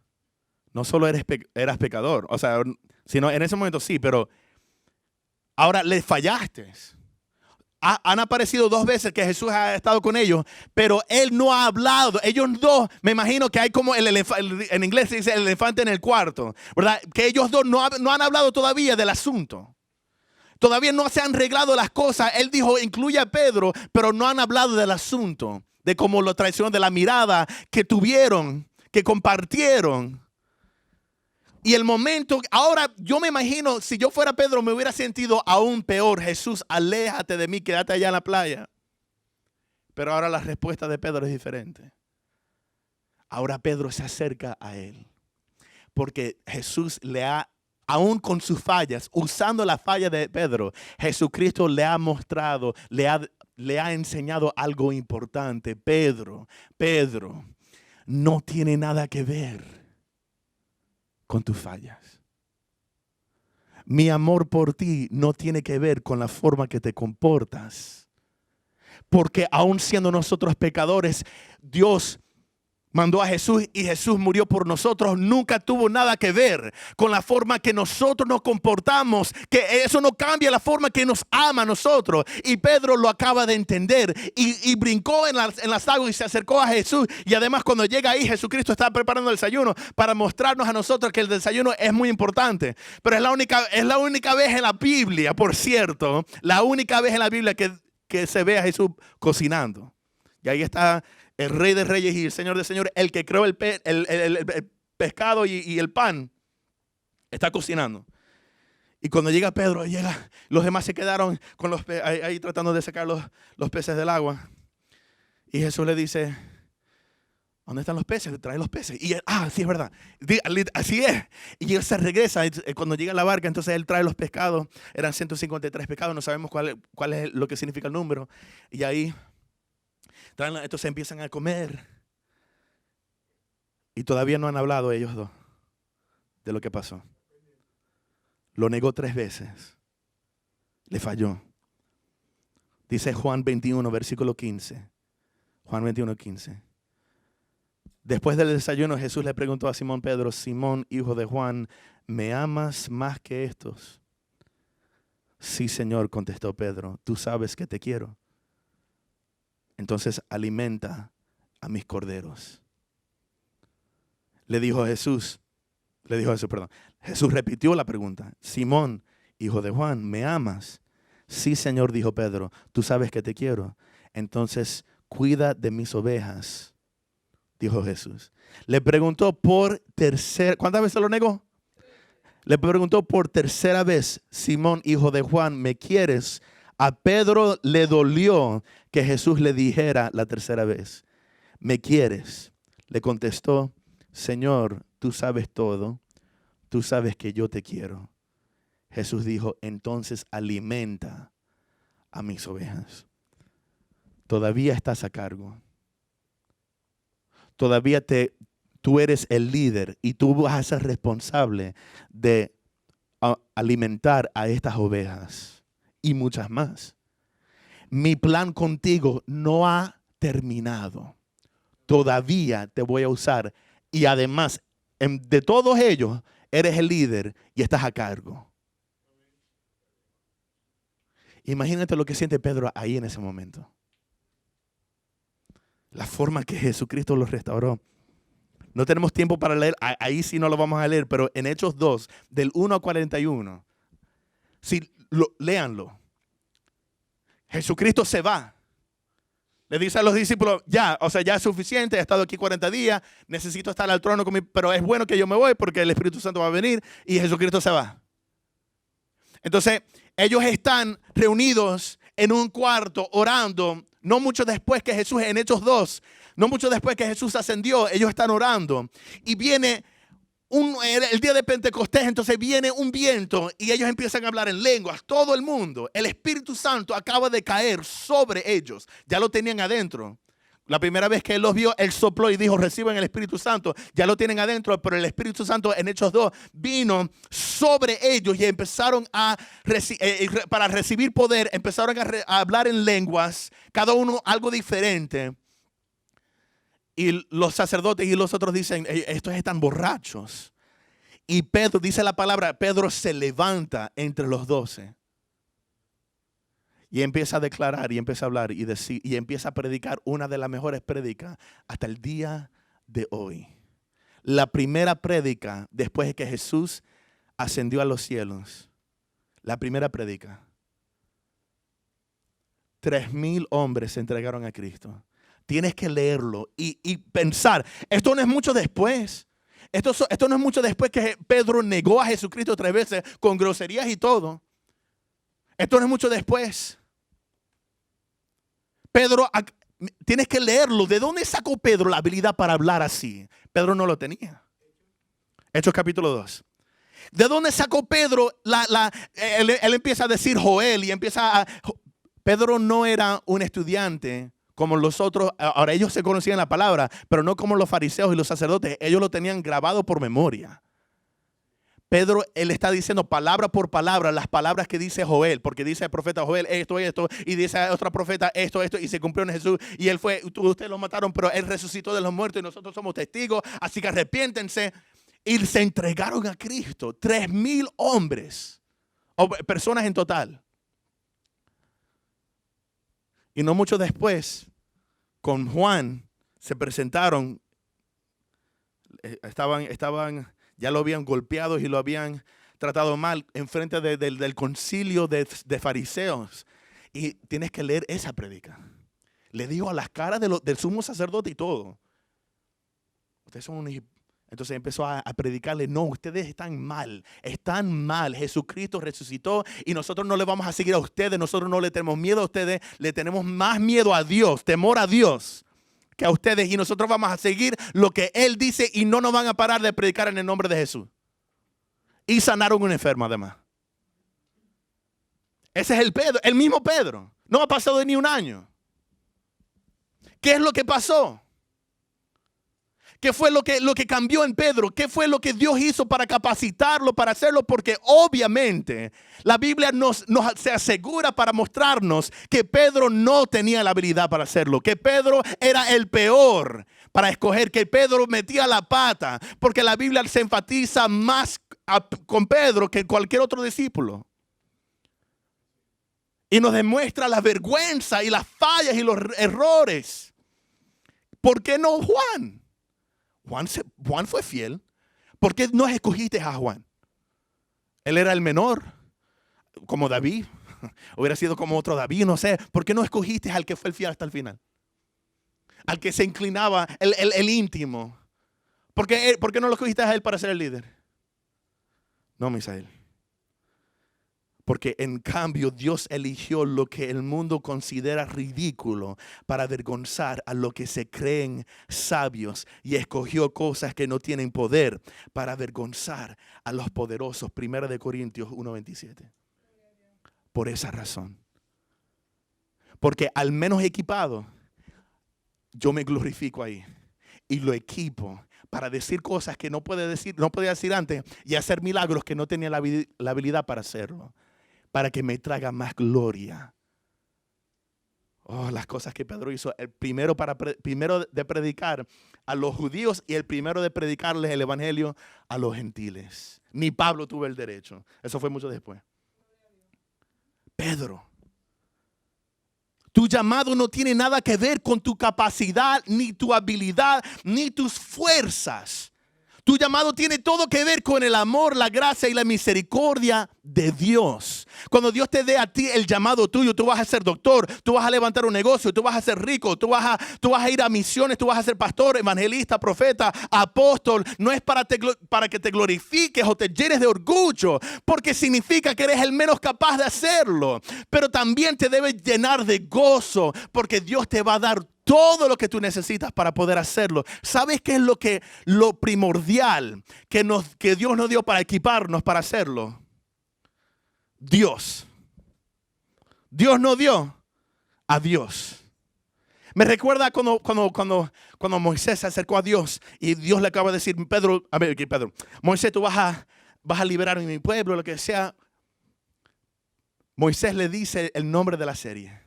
no solo eras pecador, o sea, sino en ese momento sí, pero ahora le fallaste. Han aparecido dos veces que Jesús ha estado con ellos, pero Él no ha hablado. Ellos dos, me imagino que hay como en inglés se dice el elefante en el cuarto, ¿verdad? Que ellos dos no han hablado todavía del asunto. Todavía no se han arreglado las cosas. Él dijo, incluye a Pedro, pero no han hablado del asunto, de cómo lo traicionó, de la mirada que tuvieron, que compartieron. Y el momento, ahora yo me imagino, si yo fuera Pedro me hubiera sentido aún peor. Jesús, aléjate de mí, quédate allá en la playa. Pero ahora la respuesta de Pedro es diferente. Ahora Pedro se acerca a él. Porque Jesús aún con sus fallas, usando la falla de Pedro, Jesucristo le ha mostrado, le ha enseñado algo importante. Pedro, no tiene nada que ver con tus fallas. Mi amor por ti no tiene que ver con la forma que te comportas. Porque aun siendo nosotros pecadores, Dios mandó a Jesús y Jesús murió por nosotros. Nunca tuvo nada que ver con la forma que nosotros nos comportamos, que eso no cambia la forma que nos ama a nosotros. Y Pedro lo acaba de entender y brincó en las aguas y se acercó a Jesús. Y además cuando llega ahí, Jesucristo está preparando el desayuno para mostrarnos a nosotros que el desayuno es muy importante. Pero es la única vez en la Biblia, por cierto, la única vez en la Biblia que se ve a Jesús cocinando. Y ahí está el Rey de Reyes y el Señor de Señores, el que creó el pescado y el pan, está cocinando. Y cuando llega Pedro, los demás se quedaron con ahí tratando de sacar los peces del agua. Y Jesús le dice, ¿dónde están los peces? Trae los peces. Y él, sí, es verdad. Así es. Y él se regresa. Cuando llega a la barca, entonces él trae los pescados. Eran 153 pescados. No sabemos cuál es lo que significa el número. Y ahí, entonces empiezan a comer. Y todavía no han hablado ellos dos de lo que pasó. Lo negó 3 veces. Le falló. Dice Juan 21, versículo 15. Juan 21, 15. Después del desayuno, Jesús le preguntó a Simón Pedro, Simón, hijo de Juan, ¿me amas más que estos? Sí, Señor, contestó Pedro, tú sabes que te quiero. Entonces alimenta a mis corderos. Jesús repitió la pregunta. Simón, hijo de Juan, ¿me amas? Sí, Señor, dijo Pedro, tú sabes que te quiero. Entonces, cuida de mis ovejas, dijo Jesús. Le preguntó por tercera, ¿cuántas veces lo negó? Le preguntó por tercera vez, Simón, hijo de Juan, ¿me quieres? A Pedro le dolió que Jesús le dijera la tercera vez, ¿me quieres? Le contestó, Señor, tú sabes todo, tú sabes que yo te quiero. Jesús dijo, entonces alimenta a mis ovejas. Todavía estás a cargo. Todavía tú eres el líder y tú vas a ser responsable de alimentar a estas ovejas y muchas más. Mi plan contigo no ha terminado. Todavía te voy a usar y además de todos ellos eres el líder y estás a cargo. Imagínate lo que siente Pedro ahí en ese momento. La forma que Jesucristo los restauró. No tenemos tiempo para leer, ahí sí no lo vamos a leer, pero en Hechos 2, del 1 a 41, léanlo. Jesucristo se va. Le dice a los discípulos, ya es suficiente, he estado aquí 40 días, necesito estar al trono conmigo, pero es bueno que yo me voy porque el Espíritu Santo va a venir y Jesucristo se va. Entonces, ellos están reunidos en un cuarto orando, no mucho después que Jesús, en Hechos 2, no mucho después que Jesús ascendió, ellos están orando. Y viene el día de Pentecostés, entonces viene un viento y ellos empiezan a hablar en lenguas. Todo el mundo, el Espíritu Santo acaba de caer sobre ellos. Ya lo tenían adentro. La primera vez que él los vio, él sopló y dijo, reciban el Espíritu Santo. Ya lo tienen adentro, pero el Espíritu Santo en Hechos 2 vino sobre ellos y empezaron para recibir poder, empezaron a hablar en lenguas, cada uno algo diferente. Y los sacerdotes y los otros dicen, estos están borrachos. Y Pedro, dice la palabra, Pedro se levanta entre los 12. Y empieza a declarar y empieza a hablar y decir y empieza a predicar una de las mejores prédicas hasta el día de hoy. La primera prédica después de que Jesús ascendió a los cielos. La primera prédica. 3,000 hombres se entregaron a Cristo. Tienes que leerlo y pensar. Esto no es mucho después. Esto no es mucho después que Pedro negó a Jesucristo 3 veces con groserías y todo. Esto no es mucho después. Pedro, tienes que leerlo. ¿De dónde sacó Pedro la habilidad para hablar así? Pedro no lo tenía. Hechos capítulo 2. ¿De dónde sacó Pedro? Él empieza a decir Joel y Pedro no era un estudiante como los otros. Ahora ellos se conocían la palabra, pero no como los fariseos y los sacerdotes. Ellos lo tenían grabado por memoria. Pedro, él está diciendo palabra por palabra las palabras que dice Joel, porque dice el profeta Joel esto, y dice otra profeta esto, y se cumplió en Jesús, y él fue, ustedes lo mataron, pero él resucitó de los muertos y nosotros somos testigos, así que arrepiéntense. Y se entregaron a Cristo, 3,000 hombres, o personas en total. Y no mucho después, con Juan, se presentaron, ya lo habían golpeado y lo habían tratado mal en frente del concilio de fariseos. Y tienes que leer esa prédica. Le dijo a las caras del sumo sacerdote y todo. Ustedes son Entonces empezó a predicarle, no, ustedes están mal, Jesucristo resucitó y nosotros no le vamos a seguir a ustedes, nosotros no le tenemos miedo a ustedes, le tenemos más miedo a Dios, temor a Dios que a ustedes, y nosotros vamos a seguir lo que Él dice y no nos van a parar de predicar en el nombre de Jesús. Y sanaron a un enfermo además. Ese es el mismo Pedro. No ha pasado ni un año. ¿Qué es lo que pasó? ¿Qué fue lo que cambió en Pedro? ¿Qué fue lo que Dios hizo para capacitarlo, para hacerlo? Porque obviamente la Biblia nos se asegura para mostrarnos que Pedro no tenía la habilidad para hacerlo. Que Pedro era el peor para escoger. Que Pedro metía la pata. Porque la Biblia se enfatiza más con Pedro que cualquier otro discípulo. Y nos demuestra la vergüenza y las fallas y los errores. ¿Por qué no Juan? Juan fue fiel. ¿Por qué no escogiste a Juan? Él era el menor, como David. Hubiera sido como otro David, no sé. ¿Por qué no escogiste al que fue el fiel hasta el final? Al que se inclinaba, el íntimo. ¿Por qué no lo escogiste a él para ser el líder? No, Misael. Porque en cambio Dios eligió lo que el mundo considera ridículo para avergonzar a los que se creen sabios, y escogió cosas que no tienen poder para avergonzar a los poderosos. 1 Corintios 1:27. Por esa razón. Porque al menos equipado, yo me glorifico ahí y lo equipo para decir cosas que no podía decir antes, y hacer milagros que no tenía la habilidad para hacerlo. Para que me traiga más gloria. Oh, las cosas que Pedro hizo. El primero de predicar a los judíos y el primero de predicarles el evangelio a los gentiles. Ni Pablo tuvo el derecho. Eso fue mucho después. Pedro, tu llamado no tiene nada que ver con tu capacidad, ni tu habilidad, ni tus fuerzas. Tu llamado tiene todo que ver con el amor, la gracia y la misericordia de Dios. Cuando Dios te dé a ti el llamado tuyo, tú vas a ser doctor, tú vas a levantar un negocio, tú vas a ser rico, tú vas a ir a misiones, tú vas a ser pastor, evangelista, profeta, apóstol. No es para que te glorifiques o te llenes de orgullo, porque significa que eres el menos capaz de hacerlo. Pero también te debes llenar de gozo, porque Dios te va a dar todo lo que tú necesitas para poder hacerlo. ¿Sabes qué es lo primordial que Dios nos dio para equiparnos para hacerlo? Dios. Dios nos dio a Dios. Me recuerda cuando Moisés se acercó a Dios y Dios le acaba de decir, Pedro, Moisés, tú vas a liberar a mi pueblo, lo que sea. Moisés le dice el nombre de la serie.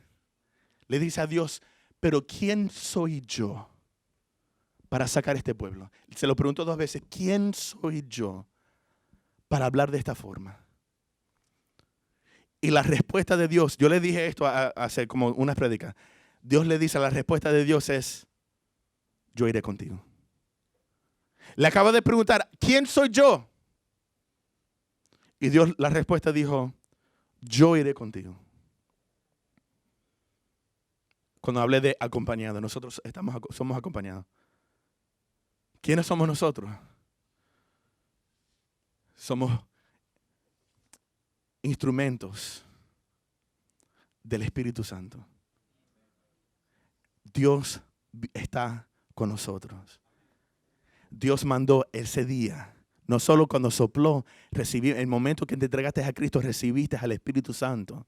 Le dice a Dios, pero ¿quién soy yo para sacar este pueblo? Se lo preguntó 2 veces. ¿Quién soy yo para hablar de esta forma? Y la respuesta de Dios, yo le dije esto hace como unas prédicas. Dios le dice, la respuesta de Dios es, yo iré contigo. Le acaba de preguntar, ¿quién soy yo? Y Dios, la respuesta dijo, yo iré contigo. Cuando hablé de acompañado, nosotros somos acompañados. ¿Quiénes somos nosotros? Somos instrumentos del Espíritu Santo. Dios está con nosotros. Dios mandó ese día. No solo cuando sopló, el momento que te entregaste a Cristo, recibiste al Espíritu Santo.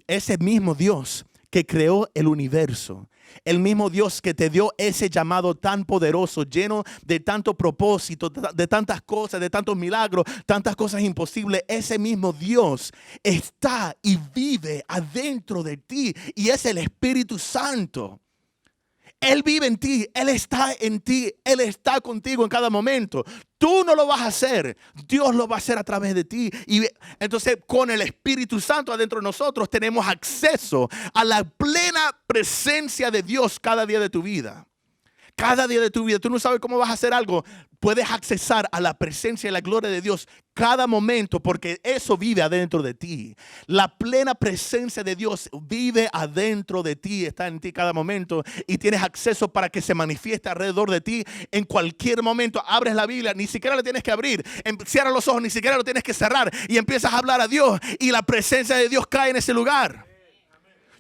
Ese mismo Dios que creó el universo, el mismo Dios que te dio ese llamado tan poderoso, lleno de tanto propósito, de tantas cosas, de tantos milagros, tantas cosas imposibles, ese mismo Dios está y vive adentro de ti, y es el Espíritu Santo. Él vive en ti, Él está en ti, Él está contigo en cada momento. Tú no lo vas a hacer, Dios lo va a hacer a través de ti. Y entonces con el Espíritu Santo adentro de nosotros tenemos acceso a la plena presencia de Dios cada día de tu vida. Cada día de tu vida, tú no sabes cómo vas a hacer algo, puedes accesar a la presencia y la gloria de Dios cada momento, porque eso vive adentro de ti. La plena presencia de Dios vive adentro de ti, está en ti cada momento y tienes acceso para que se manifieste alrededor de ti en cualquier momento. Abres la Biblia, ni siquiera la tienes que abrir, cierras los ojos, ni siquiera lo tienes que cerrar y empiezas a hablar a Dios y la presencia de Dios cae en ese lugar.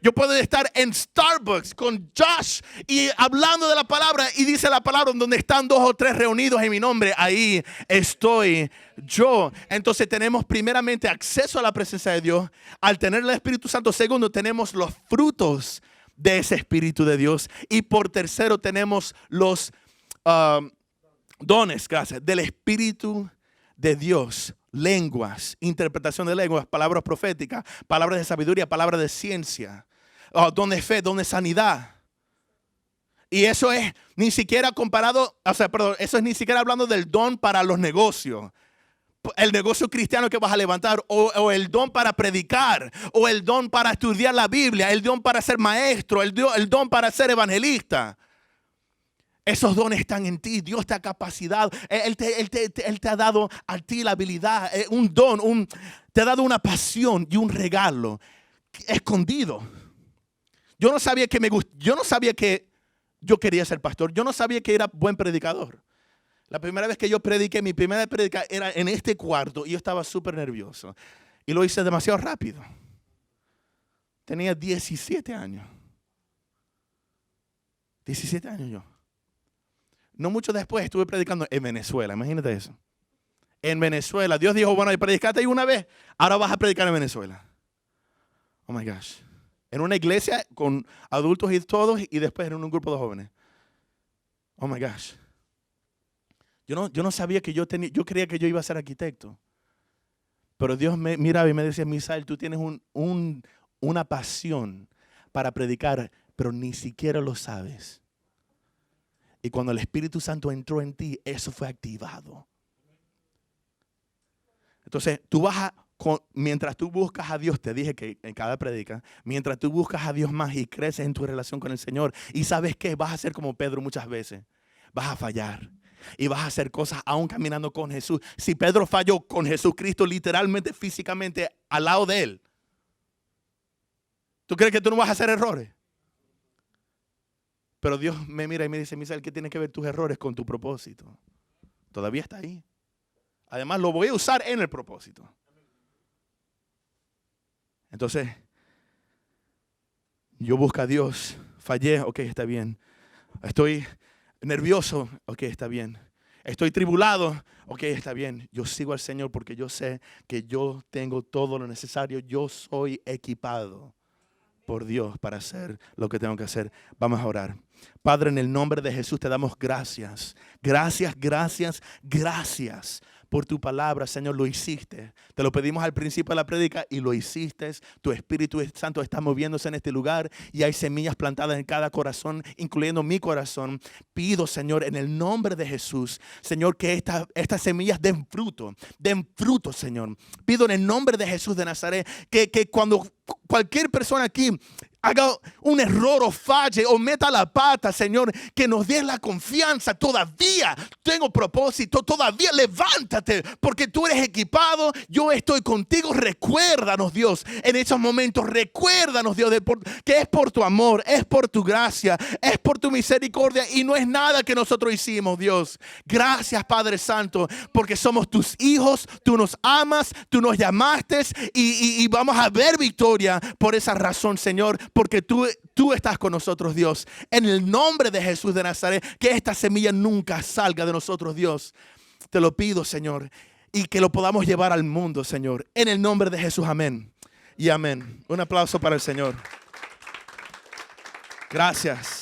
Yo puedo estar en Starbucks con Josh y hablando de la palabra y dice la palabra donde están 2 o 3 reunidos en mi nombre, ahí estoy yo. Entonces tenemos primeramente acceso a la presencia de Dios. Al tener el Espíritu Santo, segundo, tenemos los frutos de ese Espíritu de Dios. Y por tercero, tenemos los dones, gracias, del Espíritu de Dios. Lenguas, interpretación de lenguas, palabras proféticas, palabras de sabiduría, palabras de ciencia. Don de fe, don de sanidad. Y eso es ni siquiera comparado, eso es ni siquiera hablando del don para los negocios. El negocio cristiano que vas a levantar, o el don para predicar, o el don para estudiar la Biblia, el don para ser maestro, el don para ser evangelista. Esos dones están en ti. Dios te ha capacitado. Él te ha dado a ti la habilidad, un don, te ha dado una pasión y un regalo escondido. Yo no sabía que yo quería ser pastor. Yo no sabía que era buen predicador. La primera vez que yo prediqué, mi primera predica era en este cuarto y yo estaba súper nervioso. Y lo hice demasiado rápido. Tenía 17 años. 17 años yo. No mucho después estuve predicando en Venezuela. Imagínate eso. En Venezuela. Dios dijo, bueno, predicaste ahí una vez, ahora vas a predicar en Venezuela. Oh my gosh. En una iglesia con adultos y todos y después en un grupo de jóvenes. Oh my gosh. Yo no sabía que yo creía que yo iba a ser arquitecto. Pero Dios me miraba y me decía, Misael, tú tienes una pasión para predicar, pero ni siquiera lo sabes. Y cuando el Espíritu Santo entró en ti, eso fue activado. Entonces, mientras tú buscas a Dios, te dije que en cada predica, mientras tú buscas a Dios más y creces en tu relación con el Señor, y sabes qué, vas a ser como Pedro muchas veces, vas a fallar. Y vas a hacer cosas aún caminando con Jesús. Si Pedro falló con Jesucristo literalmente, físicamente, al lado de él, ¿tú crees que tú no vas a hacer errores? Pero Dios me mira y me dice, Misael, ¿qué tiene que ver tus errores con tu propósito? Todavía está ahí. Además, lo voy a usar en el propósito. Entonces, yo busco a Dios. Fallé, ok, está bien. Estoy nervioso, ok, está bien. Estoy tribulado, ok, está bien. Yo sigo al Señor porque yo sé que yo tengo todo lo necesario. Yo soy equipado por Dios para hacer lo que tengo que hacer. Vamos a orar. Padre, en el nombre de Jesús te damos gracias. Gracias, gracias, gracias por tu palabra, Señor. Lo hiciste. Te lo pedimos al principio de la prédica y lo hiciste. Tu Espíritu Santo está moviéndose en este lugar y hay semillas plantadas en cada corazón, incluyendo mi corazón. Pido, Señor, en el nombre de Jesús, Señor, que estas semillas den fruto, Señor. Pido en el nombre de Jesús de Nazaret que cuando cualquier persona aquí haga un error o falle o meta la pata, Señor, que nos des la confianza. Todavía tengo propósito, todavía levántate, porque tú eres equipado, yo estoy contigo. Recuérdanos, Dios, en esos momentos, recuérdanos, Dios, que es por tu amor, es por tu gracia, es por tu misericordia y no es nada que nosotros hicimos, Dios. Gracias, Padre Santo, porque somos tus hijos, tú nos amas, tú nos llamaste y vamos a ver victoria por esa razón, Señor. Porque tú estás con nosotros, Dios. En el nombre de Jesús de Nazaret, que esta semilla nunca salga de nosotros, Dios. Te lo pido, Señor. Y que lo podamos llevar al mundo, Señor. En el nombre de Jesús, amén. Y amén. Un aplauso para el Señor. Gracias.